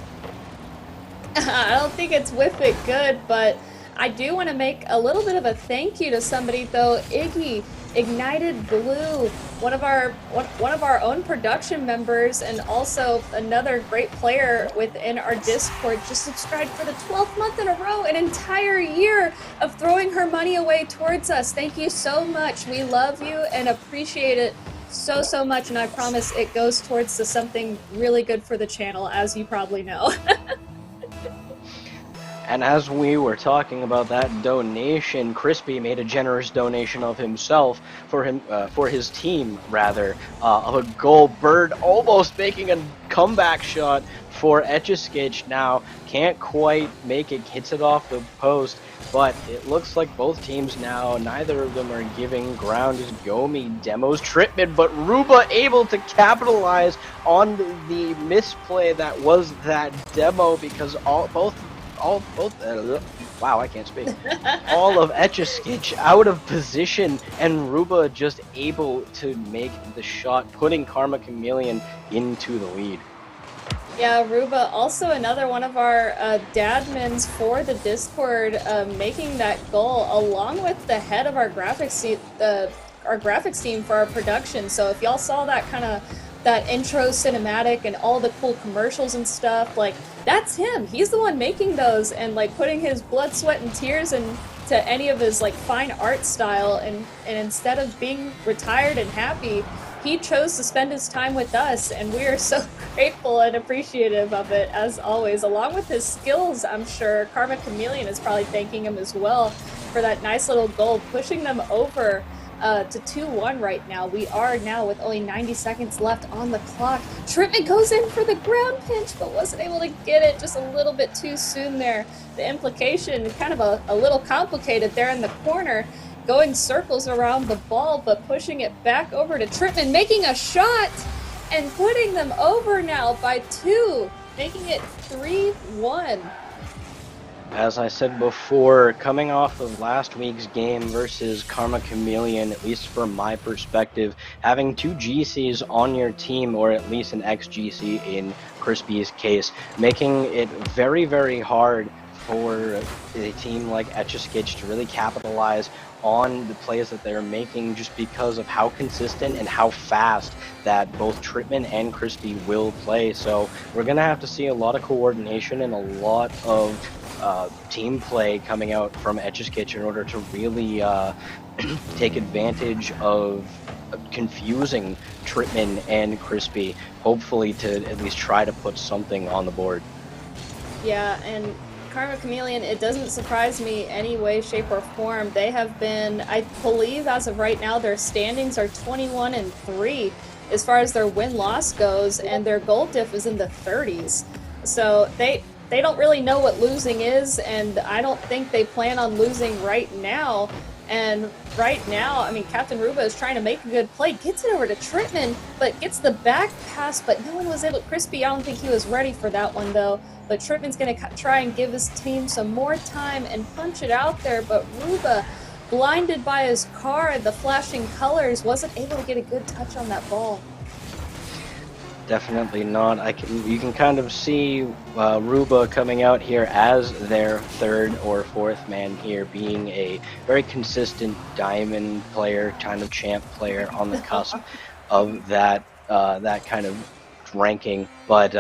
I don't think it's whiff it good, but I do want to make a little bit of a thank you to somebody though. Iggy, Ignited Blue, one of our own production members and also another great player within our Discord, just subscribed for the 12th month in a row, an entire year of throwing her money away towards us. Thank you so much. We love you and appreciate it so much, and I promise it goes towards to something really good for the channel, as you probably know. And as we were talking about that donation, Crispy made a generous donation of himself for his team, rather, of a goal. Bird almost making a comeback shot for Etch-a-Skitch. Now can't quite make it, hits it off the post, but it looks like both teams now, neither of them are giving ground as Gomi demos Tripman, but Ruba able to capitalize on the misplay that was that demo, because wow, I can't speak. All of Etch-a-Skitch out of position, and Ruba just able to make the shot, putting Karma Kameleon into the lead. Yeah, Ruba, also another one of our dadmins for the Discord, making that goal, along with the head of our graphics team for our production. So if y'all saw that intro cinematic and all the cool commercials and stuff, like, that's him. He's the one making those and like putting his blood, sweat, and tears into any of his like fine art style, and instead of being retired and happy, he chose to spend his time with us, and we are so grateful and appreciative of it, as always. Along with his skills, I'm sure Karma Kameleon is probably thanking him as well for that nice little goal, pushing them over to 2-1 right now. We are now with only 90 seconds left on the clock. Tripman goes in for the ground pinch, but wasn't able to get it just a little bit too soon there. The implication, kind of a little complicated there in the corner, going circles around the ball, but pushing it back over to Tripman, making a shot and putting them over now by 2, making it 3-1. As I said before, coming off of last week's game versus Karma Kameleon, at least from my perspective, having 2 GCs on your team, or at least an ex-GC in Crispy's case, making it very, very hard for a team like Etch-a-Skitch to really capitalize on the plays that they're making, just because of how consistent and how fast that both Tripman and Crispy will play. So we're going to have to see a lot of coordination and a lot of team play coming out from Etch-a-Skitch in order to really take advantage of confusing Tripman and Crispy, hopefully to at least try to put something on the board. Yeah, and Karma Kameleon, it doesn't surprise me any way, shape, or form. They have been, I believe as of right now, their standings are 21-3 as far as their win-loss goes, and their goal diff is in the 30s. So they don't really know what losing is, and I don't think they plan on losing right now. And right now, I mean, Captain Ruba is trying to make a good play, gets it over to Tripman, but gets the back pass, but no one was able. Crispy, I don't think he was ready for that one, though. But Tripman's going to try and give his team some more time and punch it out there, but Ruba, blinded by his car, the flashing colors, wasn't able to get a good touch on that ball. Definitely not. You can kind of see Ruba coming out here as their 3rd or 4th man here, being a very consistent diamond player, kind of champ player on the cusp of that kind of ranking. But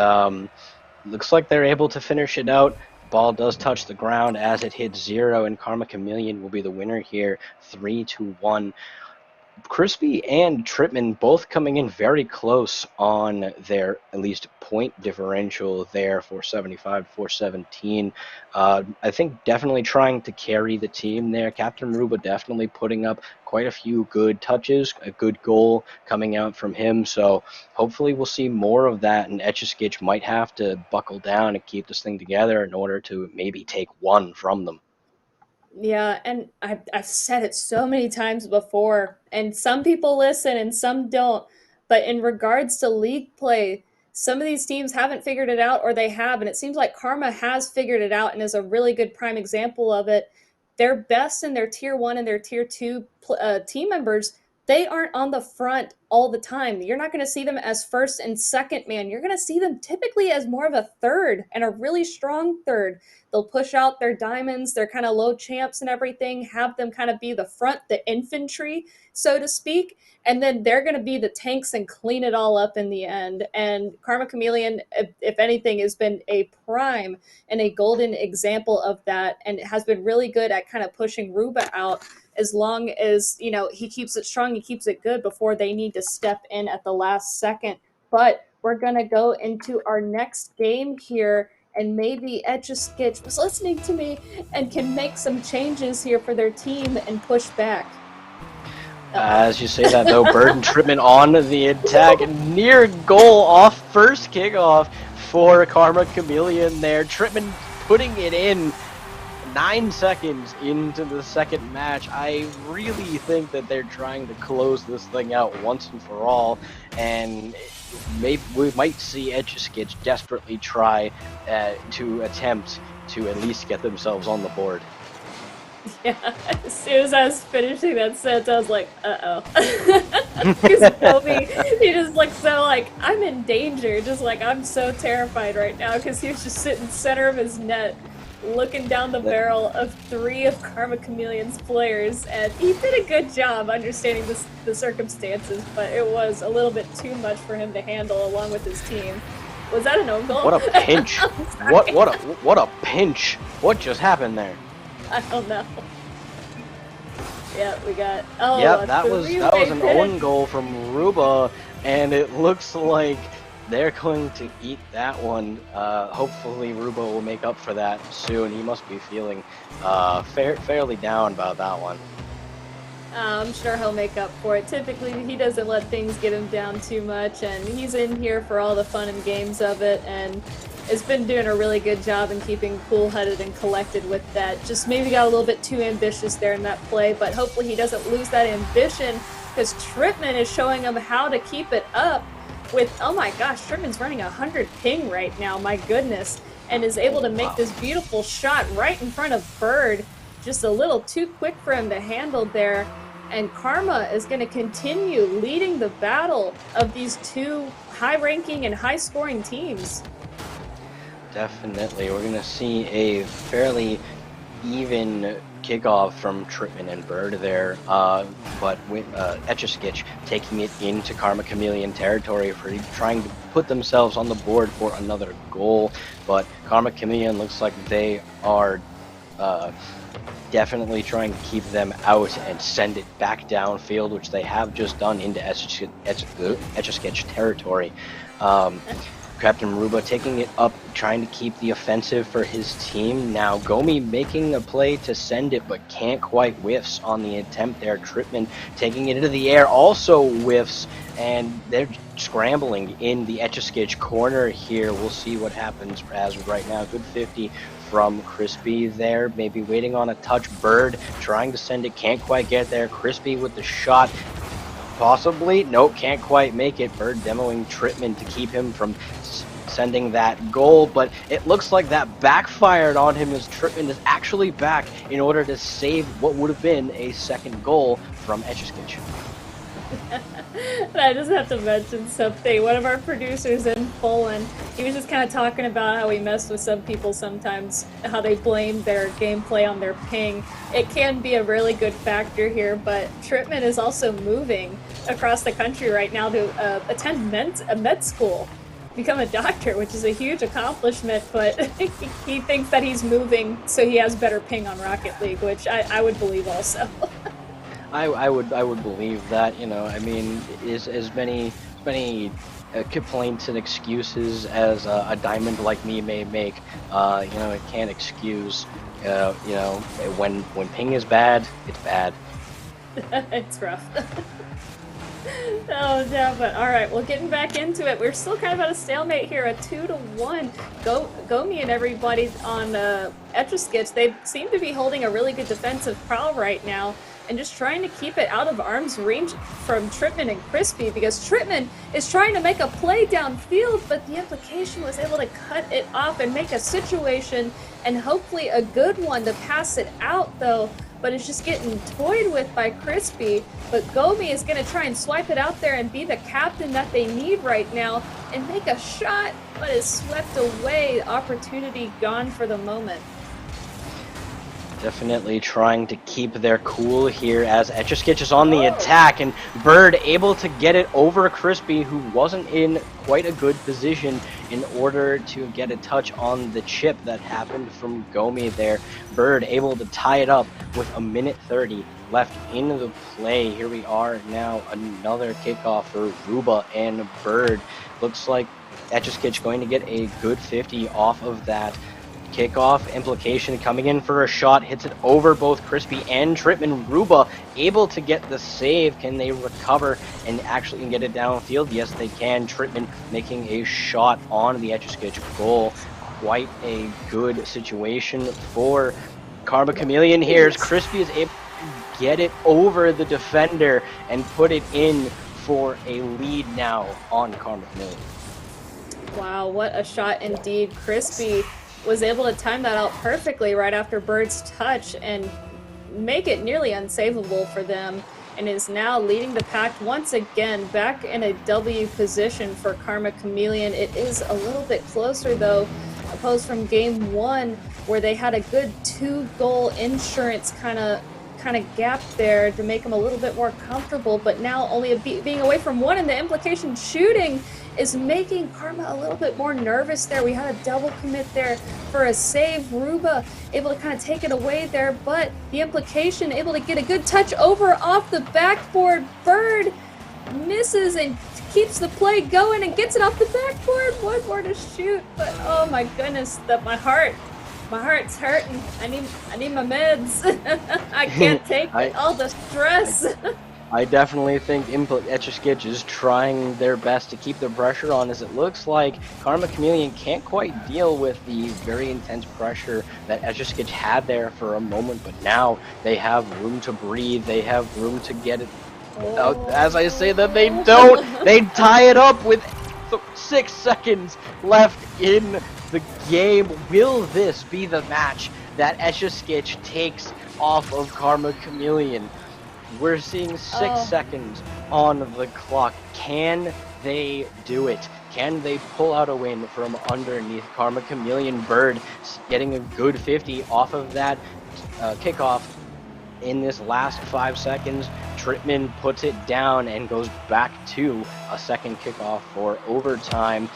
looks like they're able to finish it out. Ball does touch the ground as it hits 0, and Karma Kameleon will be the winner here, 3-1. Crispy and Tripman both coming in very close on their at least point differential there, 475 417. I think definitely trying to carry the team there. Captain Ruba definitely putting up quite a few good touches, a good goal coming out from him. So hopefully we'll see more of that, and Etch-a-Skitch might have to buckle down and keep this thing together in order to maybe take one from them. Yeah, and I've said it so many times before, and some people listen and some don't. But in regards to league play, some of these teams haven't figured it out, or they have, and it seems like Karma has figured it out and is a really good prime example of it. Their best in their tier 1 and their tier 2 team members, they aren't on the front all the time. You're not going to see them as 1st and 2nd man. You're going to see them typically as more of a 3rd, and a really strong 3rd. They'll push out their diamonds, their kind of low champs and everything, have them kind of be the front, the infantry, so to speak, and then they're going to be the tanks and clean it all up in the end. And Karma Kameleon, if anything, has been a prime and a golden example of that, and has been really good at kind of pushing Ruba out, as long as, you know, he keeps it strong, he keeps it good before they need to step in at the last second. But we're going to go into our next game here, and maybe Etch-a-Skitch was listening to me and can make some changes here for their team and push back. As you say that, though, Bird and Tripman on the attack, near goal off first kickoff for Karma Kameleon there. Tripman putting it in 9 seconds into the second match. I really think that they're trying to close this thing out once and for all, and maybe we might see Etch-a-Skitch desperately try to attempt to at least get themselves on the board. Yeah, as soon as I was finishing that sentence, I was like, uh-oh. Because Kobe, he just looked so like, I'm in danger. Just like, I'm so terrified right now, because he was just sitting center of his net, looking down the barrel of 3 of Karma Kameleon's players, and he did a good job understanding the circumstances, but it was a little bit too much for him to handle along with his team. Was that an own goal? What a pinch! what a pinch! What just happened there? I don't know. Yeah, we got. Oh, yeah, that was an hit. own goal from Ruba, and it looks like they're going to eat that one. Hopefully Ruba will make up for that soon. He must be feeling fairly down about that one. I'm sure he'll make up for it. Typically, he doesn't let things get him down too much, and he's in here for all the fun and games of it, and has been doing a really good job in keeping cool-headed and collected with that. Just maybe got a little bit too ambitious there in that play, but hopefully he doesn't lose that ambition, because Tripman is showing him how to keep it up with, oh my gosh, Tripman's running 100 ping right now, my goodness, and is able to make this beautiful shot right in front of Bird. Just a little too quick for him to handle there. And Karma is going to continue leading the battle of these two high-ranking and high-scoring teams. Definitely. We're going to see a fairly even kickoff from Tripman and Bird there, but with Etch-a-Skitch taking it into Karma Kameleon territory for trying to put themselves on the board for another goal. But Karma Kameleon looks like they are definitely trying to keep them out and send it back downfield, which they have just done into Etch-a-Skitch territory. Captain Ruba taking it up, trying to keep the offensive for his team. Now Gomi making a play to send it, but can't quite whiffs on the attempt there. Tripman taking it into the air, also whiffs, and they're scrambling in the Etch-a-Skitch corner here. We'll see what happens as of right now. Good 50 from Crispy there, maybe waiting on a touch. Bird trying to send it, can't quite get there. Crispy with the shot. Possibly. Nope, can't quite make it. Bird demoing Tripman to keep him from sending that goal, but it looks like that backfired on him as Tripman is actually back in order to save what would have been a second goal from Etch-a-Skitch. I just have to mention something. One of our producers in Poland, he was just kind of talking about how we mess with some people sometimes, how they blame their gameplay on their ping. It can be a really good factor here, but Tripman is also moving across the country right now to attend med school, become a doctor, which is a huge accomplishment, but he thinks that he's moving so he has better ping on Rocket League, which I would believe also. I would believe that, you know, I mean, is as many complaints and excuses as a diamond like me may make, you know, it can't excuse, you know, when ping is bad, it's bad. It's rough. Oh, yeah, but alright, well, getting back into it, we're still kind of at a stalemate here, a 2-1. Gomi and everybody on Etch-a-Skitch, they seem to be holding a really good defensive prowl right now, and just trying to keep it out of arm's range from Tripman and Crispy, because Tripman is trying to make a play downfield, but the implication was able to cut it off and make a situation, and hopefully a good one to pass it out, though. But it's just getting toyed with by Crispy. But Gomi is going to try and swipe it out there and be the captain that they need right now and make a shot, but is swept away. Opportunity gone for the moment. Definitely trying to keep their cool here as Etch-a-Skitch is on the attack, and Bird able to get it over Crispy, who wasn't in quite a good position in order to get a touch on the chip that happened from Gomi there. Bird able to tie it up with a minute 30 left in the play. Here we are now, another kickoff for Ruba and Bird. Looks like Etch-a-Skitch going to get a good 50 off of that kickoff. Implication coming in for a shot, hits it over both Crispy and Tripman. Ruba able to get the save. Can they recover and actually get it downfield? Yes, they can. Tripman making a shot on the Etch-a-Skitch goal. Quite a good situation for Karma Kameleon here. As Crispy is able to get it over the defender and put it in for a lead now on Karma Kameleon. Wow, what a shot indeed. Crispy was able to time that out perfectly right after Bird's touch and make it nearly unsavable for them, and is now leading the pack once again, back in a W position for Karma Kameleon. It is a little bit closer though, opposed from game one, where they had a good 2-goal insurance kind of gap there to make them a little bit more comfortable, but now only being away from one, and the implication shooting is making Karma a little bit more nervous there. We had a double commit there for a save. Ruba able to kind of take it away there, but the implication able to get a good touch over off the backboard. Bird misses and keeps the play going and gets it off the backboard. One more to shoot, but oh my goodness, that my heart My heart's hurting. I need my meds. I can't take all the stress. I definitely think Etch-a-Skitch is trying their best to keep the pressure on, as it looks like Karma Kameleon can't quite deal with the very intense pressure that Etch-a-Skitch had there for a moment, but now they have room to breathe, they have room to get it out. As I say that, they don't! They tie it up with 6 seconds left in the game. Will this be the match that Etch-a-Skitch takes off of Karma Kameleon? We're seeing 6 seconds on the clock. Can they do it? Can they pull out a win from underneath Karma Kameleon? Bird getting a good 50 off of that kickoff in this last 5 seconds. Tripman puts it down and goes back to a second kickoff for overtime.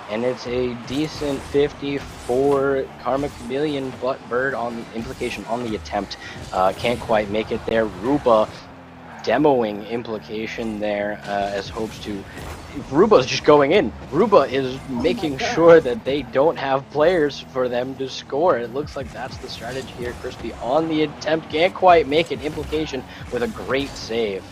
And it's a decent 50 for Karma Kameleon, but Bird on the implication on the attempt can't quite make it there. Ruba demoing implication there as hopes to. Ruba's just going in. Ruba is making sure that they don't have players for them to score. It looks like that's the strategy here. Crispy on the attempt, can't quite make it. Implication with a great save.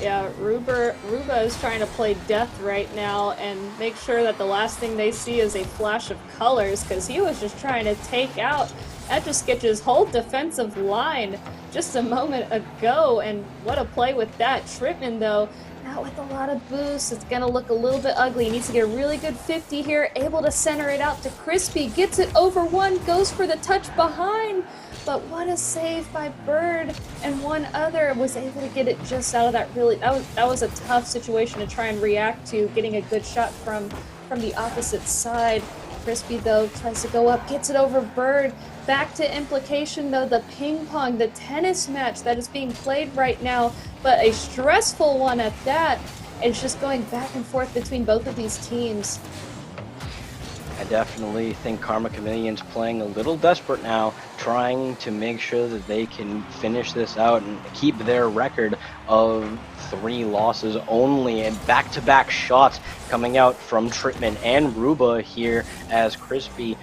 Yeah, Ruba is trying to play death right now and make sure that the last thing they see is a flash of colors, because he was just trying to take out Etch-a-Skitch's whole defensive line just a moment ago, and what a play with that. Tripman, though, now with a lot of boost, it's going to look a little bit ugly. He needs to get a really good 50 here, able to center it out to Crispy, gets it over one, goes for the touch behind, but what a save by Bird, and one other was able to get it just out of that. Really, that was a tough situation to try and react to, getting a good shot from the opposite side. Crispy, though, tries to go up, gets it over Bird. Back to implication, though, the ping pong, the tennis match that is being played right now, but a stressful one at that. It's just going back and forth between both of these teams. I definitely think Karma Kameleon's playing a little desperate now, trying to make sure that they can finish this out and keep their record of 3 losses only, and back-to-back shots coming out from Tripman and Ruba here as Crispy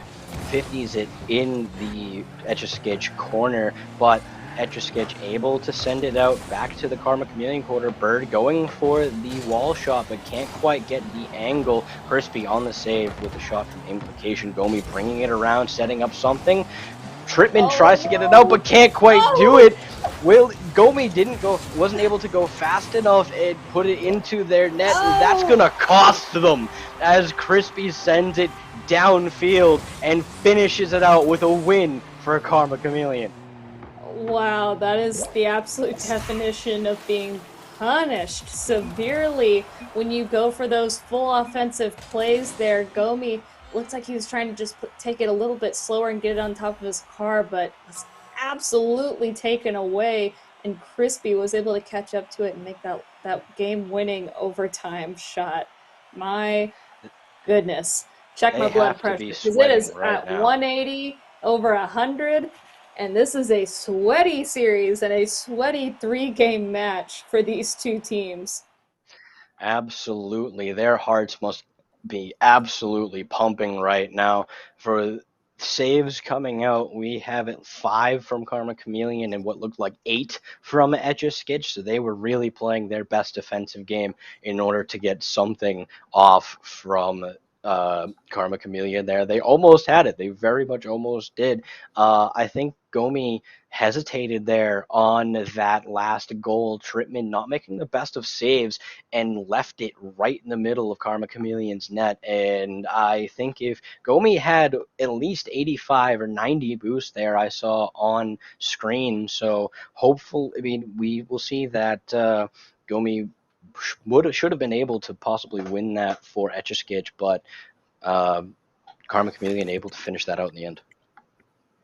50s it in the Etch-a-Skitch corner, but Etch-a-Skitch able to send it out back to the Karma Kameleon quarter. Bird going for the wall shot, but can't quite get the angle. Crispy on the save with a shot from implication. Gomi bringing it around, setting up something. Tripman tries to get it out, but can't quite do it. Gomi wasn't able to go fast enough and put it into their net. That's gonna cost them as Crispy sends it downfield and finishes it out with a win for Karma Kameleon. Wow, that is the absolute definition of being punished severely when you go for those full offensive plays there. Gomi looks like he was trying to just take it a little bit slower and get it on top of his car, but was absolutely taken away, and Crispy was able to catch up to it and make that game-winning overtime shot. My goodness. Check my blood pressure, because it is at 180 over 100. And this is a sweaty series and a sweaty 3-game match for these two teams. Absolutely. Their hearts must be absolutely pumping right now. For saves coming out, we have 5 from Karma Kameleon and what looked like 8 from Etch-a-Skitch. So they were really playing their best defensive game in order to get something off from Karma Kameleon there. They almost had it. They very much almost did. I think Gomi hesitated there on that last goal. Tripman not making the best of saves and left it right in the middle of Karma Kameleon's net. And I think if Gomi had at least 85 or 90 boost there, I saw on screen. So hopefully, I mean, we will see that Gomi should have been able to possibly win that for Etch-a-Skitch, but Karma Kameleon able to finish that out in the end.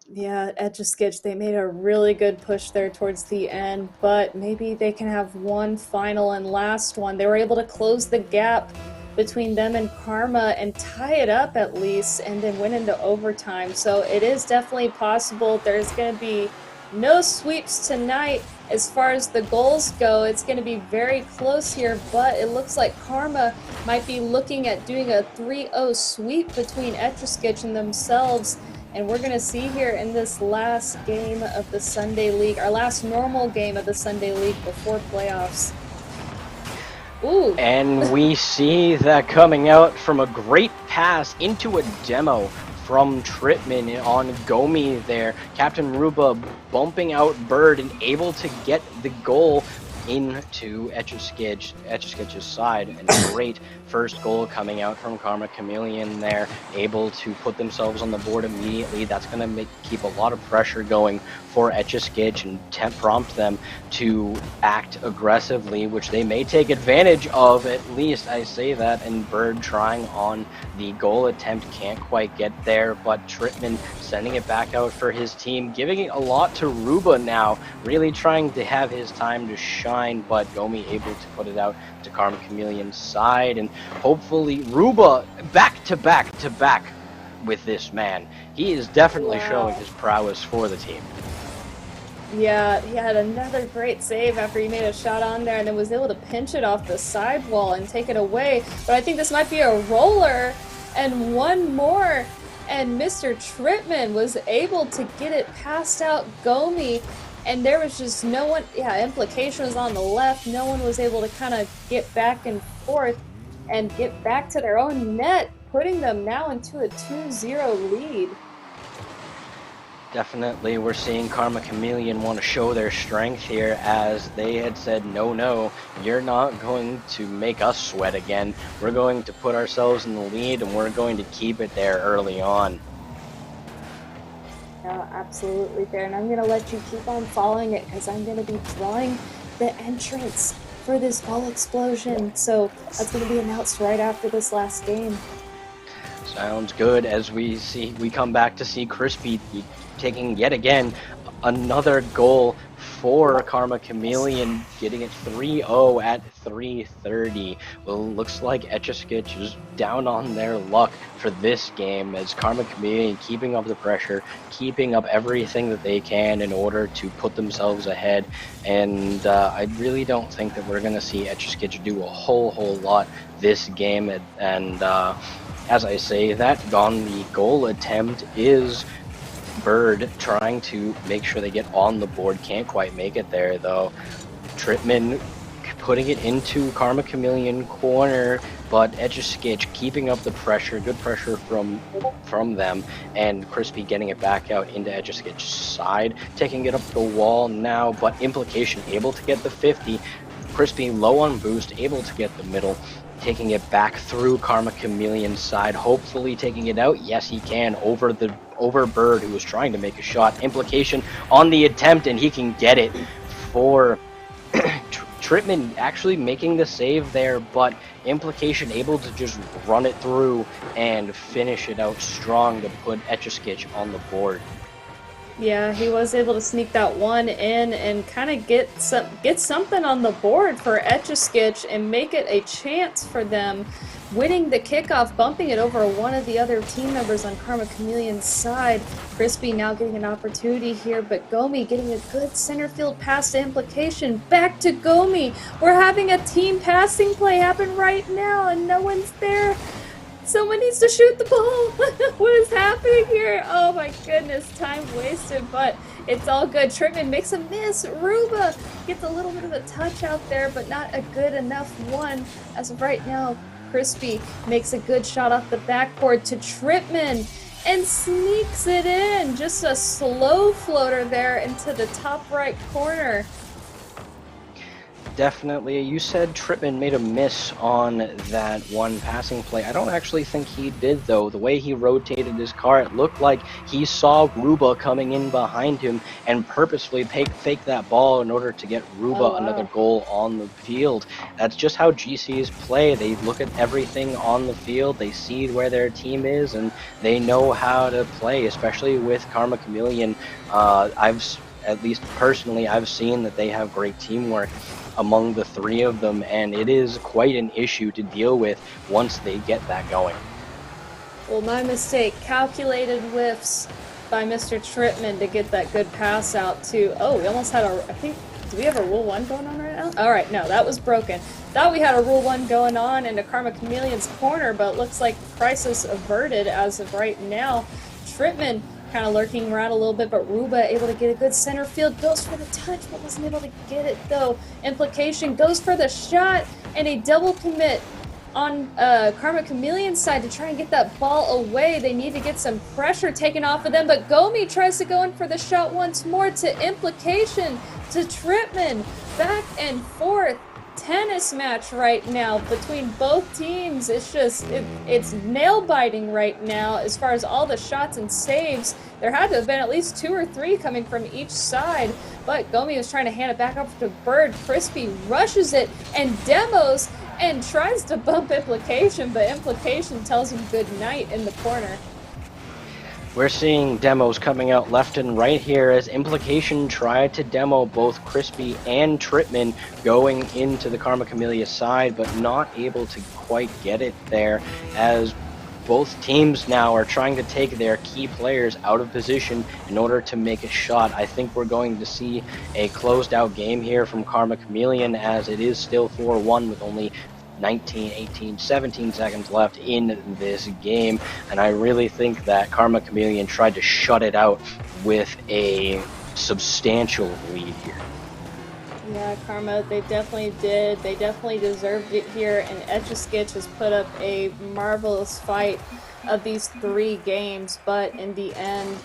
Yeah, Etch-a-Skitch, they made a really good push there towards the end, but maybe they can have one final and last one. They were able to close the gap between them and Karma and tie it up at least, and then win into overtime. So it is definitely possible. There's going to be no sweeps tonight. As far as the goals go, it's going to be very close here, but it looks like Karma might be looking at doing a 3-0 sweep between Etch-a-Skitch and themselves. And we're going to see here in this last game of the Sunday League, our last normal game of the Sunday League before playoffs. Ooh. And we see that coming out from a great pass into a demo from Tripman on Gomi there. Captain Ruba bumping out Bird and able to get the goal into Etch-a-Skitch's side. And a great first goal coming out from Karma Kameleon there, able to put themselves on the board immediately. That's going to keep a lot of pressure going for Etch-a-Skitch and prompt them to act aggressively, which they may take advantage of, at least I say that. And Bird trying on the goal attempt, can't quite get there, but Tripman sending it back out for his team, giving it a lot to Ruba now, really trying to have his time to shine, but Gomi able to put it out to Karma Kameleon's side, and hopefully Ruba back to back with this man. He is definitely showing his prowess for the team. Yeah, he had another great save after he made a shot on there and then was able to pinch it off the sidewall and take it away. But I think this might be a roller, and one more, and Mr. Tripman was able to get it past out Gomi, and there was just no one, implication was on the left, no one was able to kind of get back and forth and get back to their own net, putting them now into a 2-0 lead. Definitely, we're seeing Karma Kameleon want to show their strength here, as they had said, no, you're not going to make us sweat again. We're going to put ourselves in the lead, and we're going to keep it there early on. Yeah, absolutely there, and I'm going to let you keep on following it, because I'm going to be drawing the entrance for this ball explosion, so that's going to be announced right after this last game. Sounds good, as we come back to see Crispy taking yet again another goal for Karma Kameleon, getting it 3-0 at 3:30. Well, looks like Etch-a-Skitch is down on their luck for this game, as Karma Kameleon keeping up the pressure, keeping up everything that they can in order to put themselves ahead. And I really don't think that we're going to see Etch-a-Skitch do a whole lot this game. And as I say that, on the goal attempt is Bird trying to make sure they get on the board. Can't quite make it there though. Tripman putting it into Karma Kameleon corner, but Etch-a-Skitch keeping up the pressure, good pressure from them, and Crispy getting it back out into Etch-a-Skitch's side, taking it up the wall now, but Implication able to get the 50. Crispy low on boost, able to get the middle, taking it back through Karma Kameleon's side, hopefully taking it out. Yes, he can, over Bird, who was trying to make a shot. Implication on the attempt, and he can get it for Tripman actually making the save there, but Implication able to just run it through and finish it out strong to put Etch-a-Skitch on the board. Yeah, he was able to sneak that one in and kind of get something on the board for Etch-a-Skitch and make it a chance for them winning the kickoff, bumping it over one of the other team members on Karma Kameleon's side. Crispy now getting an opportunity here, but Gomi getting a good center field pass to Implication. Back to Gomi. We're having a team passing play happen right now, and no one's there. Someone needs to shoot the ball. What is happening here? Oh my goodness, time wasted, but it's all good. Tripman makes a miss. Ruba gets a little bit of a touch out there, but not a good enough one. As of right now, Crispy makes a good shot off the backboard to Tripman and sneaks it in. Just a slow floater there into the top right corner. Definitely. You said Tripman made a miss on that one passing play. I don't actually think he did, though. The way he rotated his car, it looked like he saw Ruba coming in behind him and purposefully fake that ball in order to get Ruba another goal on the field. That's just how GCs play. They look at everything on the field, they see where their team is, and they know how to play, especially with Karma Kameleon. At least personally, I've seen that they have great teamwork among the three of them, and it is quite an issue to deal with once they get that going. Well, my mistake. Calculated whiffs by Mr. Tripman to get that good pass out to... Oh, we almost had I think... Do we have a Rule 1 going on right now? Alright, no, that was broken. Thought we had a Rule 1 going on into Karma Kameleon's corner, but looks like crisis averted as of right now. Tripman kind of lurking around a little bit, but Ruba able to get a good center field, goes for the touch, but wasn't able to get it though. Implication goes for the shot, and a double commit on Karma Kameleon's side to try and get that ball away. They need to get some pressure taken off of them, but Gomi tries to go in for the shot once more to Implication, to Tripman, back and forth. Tennis match right now between both teams. It's just, it's nail biting right now as far as all the shots and saves. There had to have been at least 2 or 3 coming from each side, but Gomi was trying to hand it back up to Bird. Crispy rushes it and demos and tries to bump Implication, but Implication tells him good night in the corner. We're seeing demos coming out left and right here as Implication tried to demo both Crispy and Tripman going into the Karma Camellia side, but not able to quite get it there, as both teams now are trying to take their key players out of position in order to make a shot. I think we're going to see a closed out game here from Karma Kameleon, as it is still 4-1 with only 19, 18, 17 seconds left in this game, and I really think that Karma Kameleon tried to shut it out with a substantial lead here. Yeah, Karma, they definitely did. They definitely deserved it here, and Etch-a-Skitch has put up a marvelous fight of these 3 games, but in the end,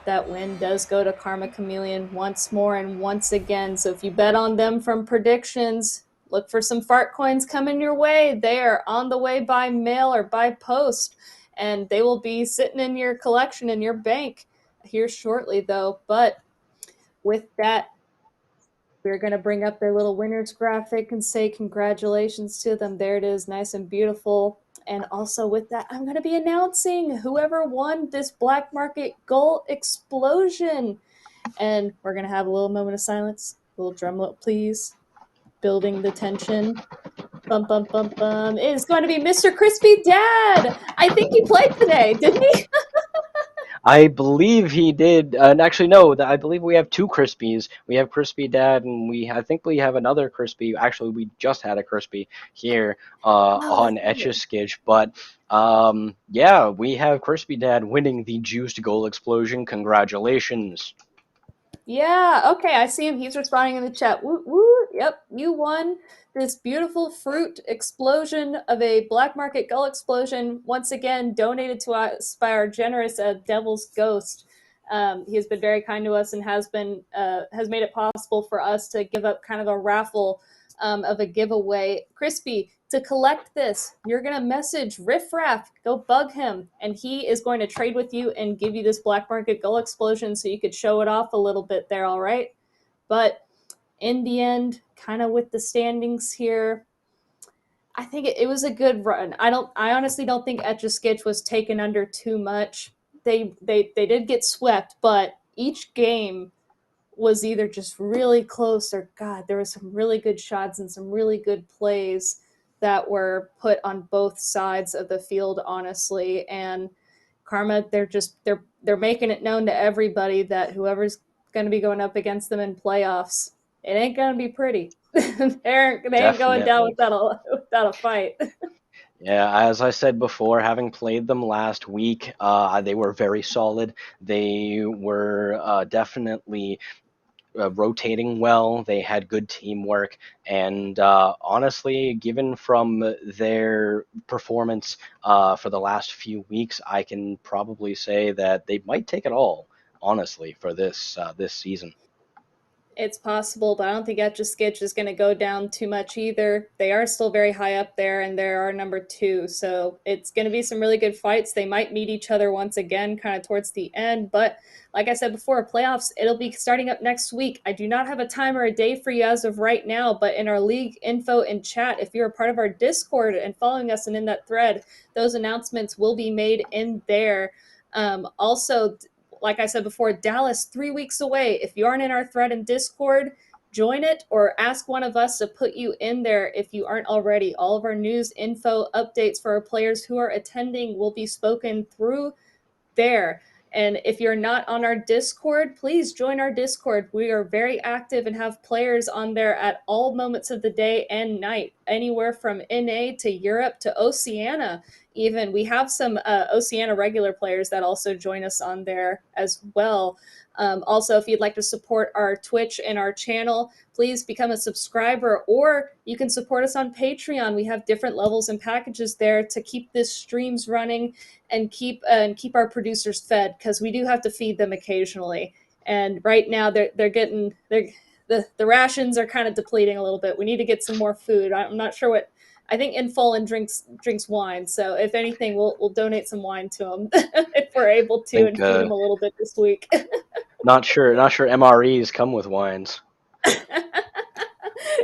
that win does go to Karma Kameleon once more and once again. So if you bet on them from predictions, look for some fart coins coming your way. They are on the way by mail or by post, and they will be sitting in your collection in your bank here shortly, though. But with that, we're going to bring up their little winners graphic and say congratulations to them. There it is, nice and beautiful. And also with that, I'm going to be announcing whoever won this Black Market Goal Explosion. And we're going to have a little moment of silence. A little drum roll, please. Building the tension. Bum, bum, bum, bum. It is going to be Mr. Crispy Dad. I think he played today, didn't he? I believe he did, and actually no, I believe we have 2 Crispies. We have Crispy Dad, and I think we have another Crispy. Actually, we just had a Crispy here on Etch-a-Skitch, but yeah, we have Crispy Dad winning the Juiced Goal Explosion. Congratulations. Yeah, okay, I see him. He's responding in the chat. Woo, woo. Yep, you won this beautiful fruit explosion of a Black Market Gull Explosion, once again donated to us by our generous Devil's Ghost. He has been very kind to us and has made it possible for us to give up kind of a raffle of a giveaway. Crispy, to collect this, you're going to message Riff Raff, go bug him, and he is going to trade with you and give you this Black Market Gull Explosion so you could show it off a little bit there, all right? But in the end, kind of with the standings here, I think it was a good run. I honestly don't think Etch-a-Skitch was taken under too much. They did get swept, but each game was either just really close or God, there were some really good shots and some really good plays that were put on both sides of the field, honestly. And Karma, they're making it known to everybody that whoever's going to be going up against them in playoffs, it ain't going to be pretty. They ain't going down without a fight. Yeah, as I said before, having played them last week, they were very solid. They were definitely rotating well. They had good teamwork, and honestly, given from their performance for the last few weeks, I can probably say that they might take it all, honestly, for this season. It's possible, but I don't think Etch-a-Skitch is going to go down too much either. They are still very high up there, and they are number 2, so it's going to be some really good fights. They might meet each other once again kind of towards the end, but like I said before, playoffs, it'll be starting up next week. I do not have a time or a day for you as of right now, but in our league info and chat, if you're a part of our Discord and following us and in that thread, those announcements will be made in there. Also, like I said before, Dallas, 3 weeks away. If you aren't in our thread in Discord, join it or ask one of us to put you in there if you aren't already. All of our news, info, updates for our players who are attending will be spoken through there. And if you're not on our Discord, please join our Discord. We are very active and have players on there at all moments of the day and night, anywhere from NA to Europe to Oceania even. We have some Oceania regular players that also join us on there as well. Also, if you'd like to support our Twitch and our channel, please become a subscriber, or you can support us on Patreon. We have different levels and packages there to keep this streams running and keep our producers fed, because we do have to feed them occasionally. And right now the rations are kind of depleting a little bit. We need to get some more food. I'm not sure what. I think Infallen drinks wine, so if anything, we'll donate some wine to him if we're able I to, think and feed him a little bit this week. not sure MREs come with wines.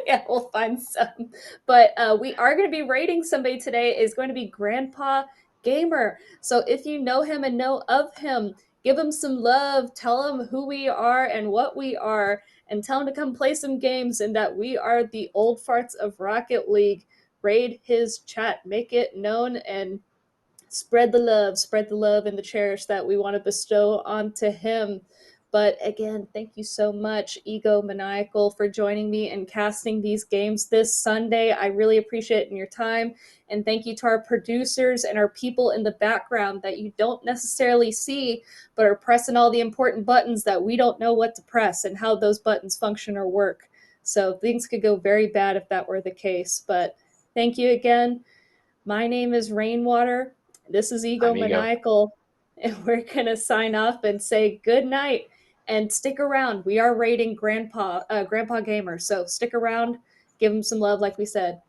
Yeah, we'll find some. But we are going to be rating somebody today. Is going to be Grandpa Gamer. So if you know him and know of him, give him some love. Tell him who we are and what we are, and tell him to come play some games, and that we are the Old Farts of Rocket League. Raid his chat, make it known, and spread the love and the cherish that we want to bestow onto him. But again, thank you so much, Ego Maniacal, for joining me and casting these games this Sunday. I really appreciate your time. And thank you to our producers and our people in the background that you don't necessarily see, but are pressing all the important buttons that we don't know what to press and how those buttons function or work. So things could go very bad if that were the case. But thank you again. My name is Rainwater. This is Ego I'm Ego. Maniacal, and we're going to sign off and say good night. And stick around. We are rating Grandpa Gamer, so stick around. Give him some love, like we said.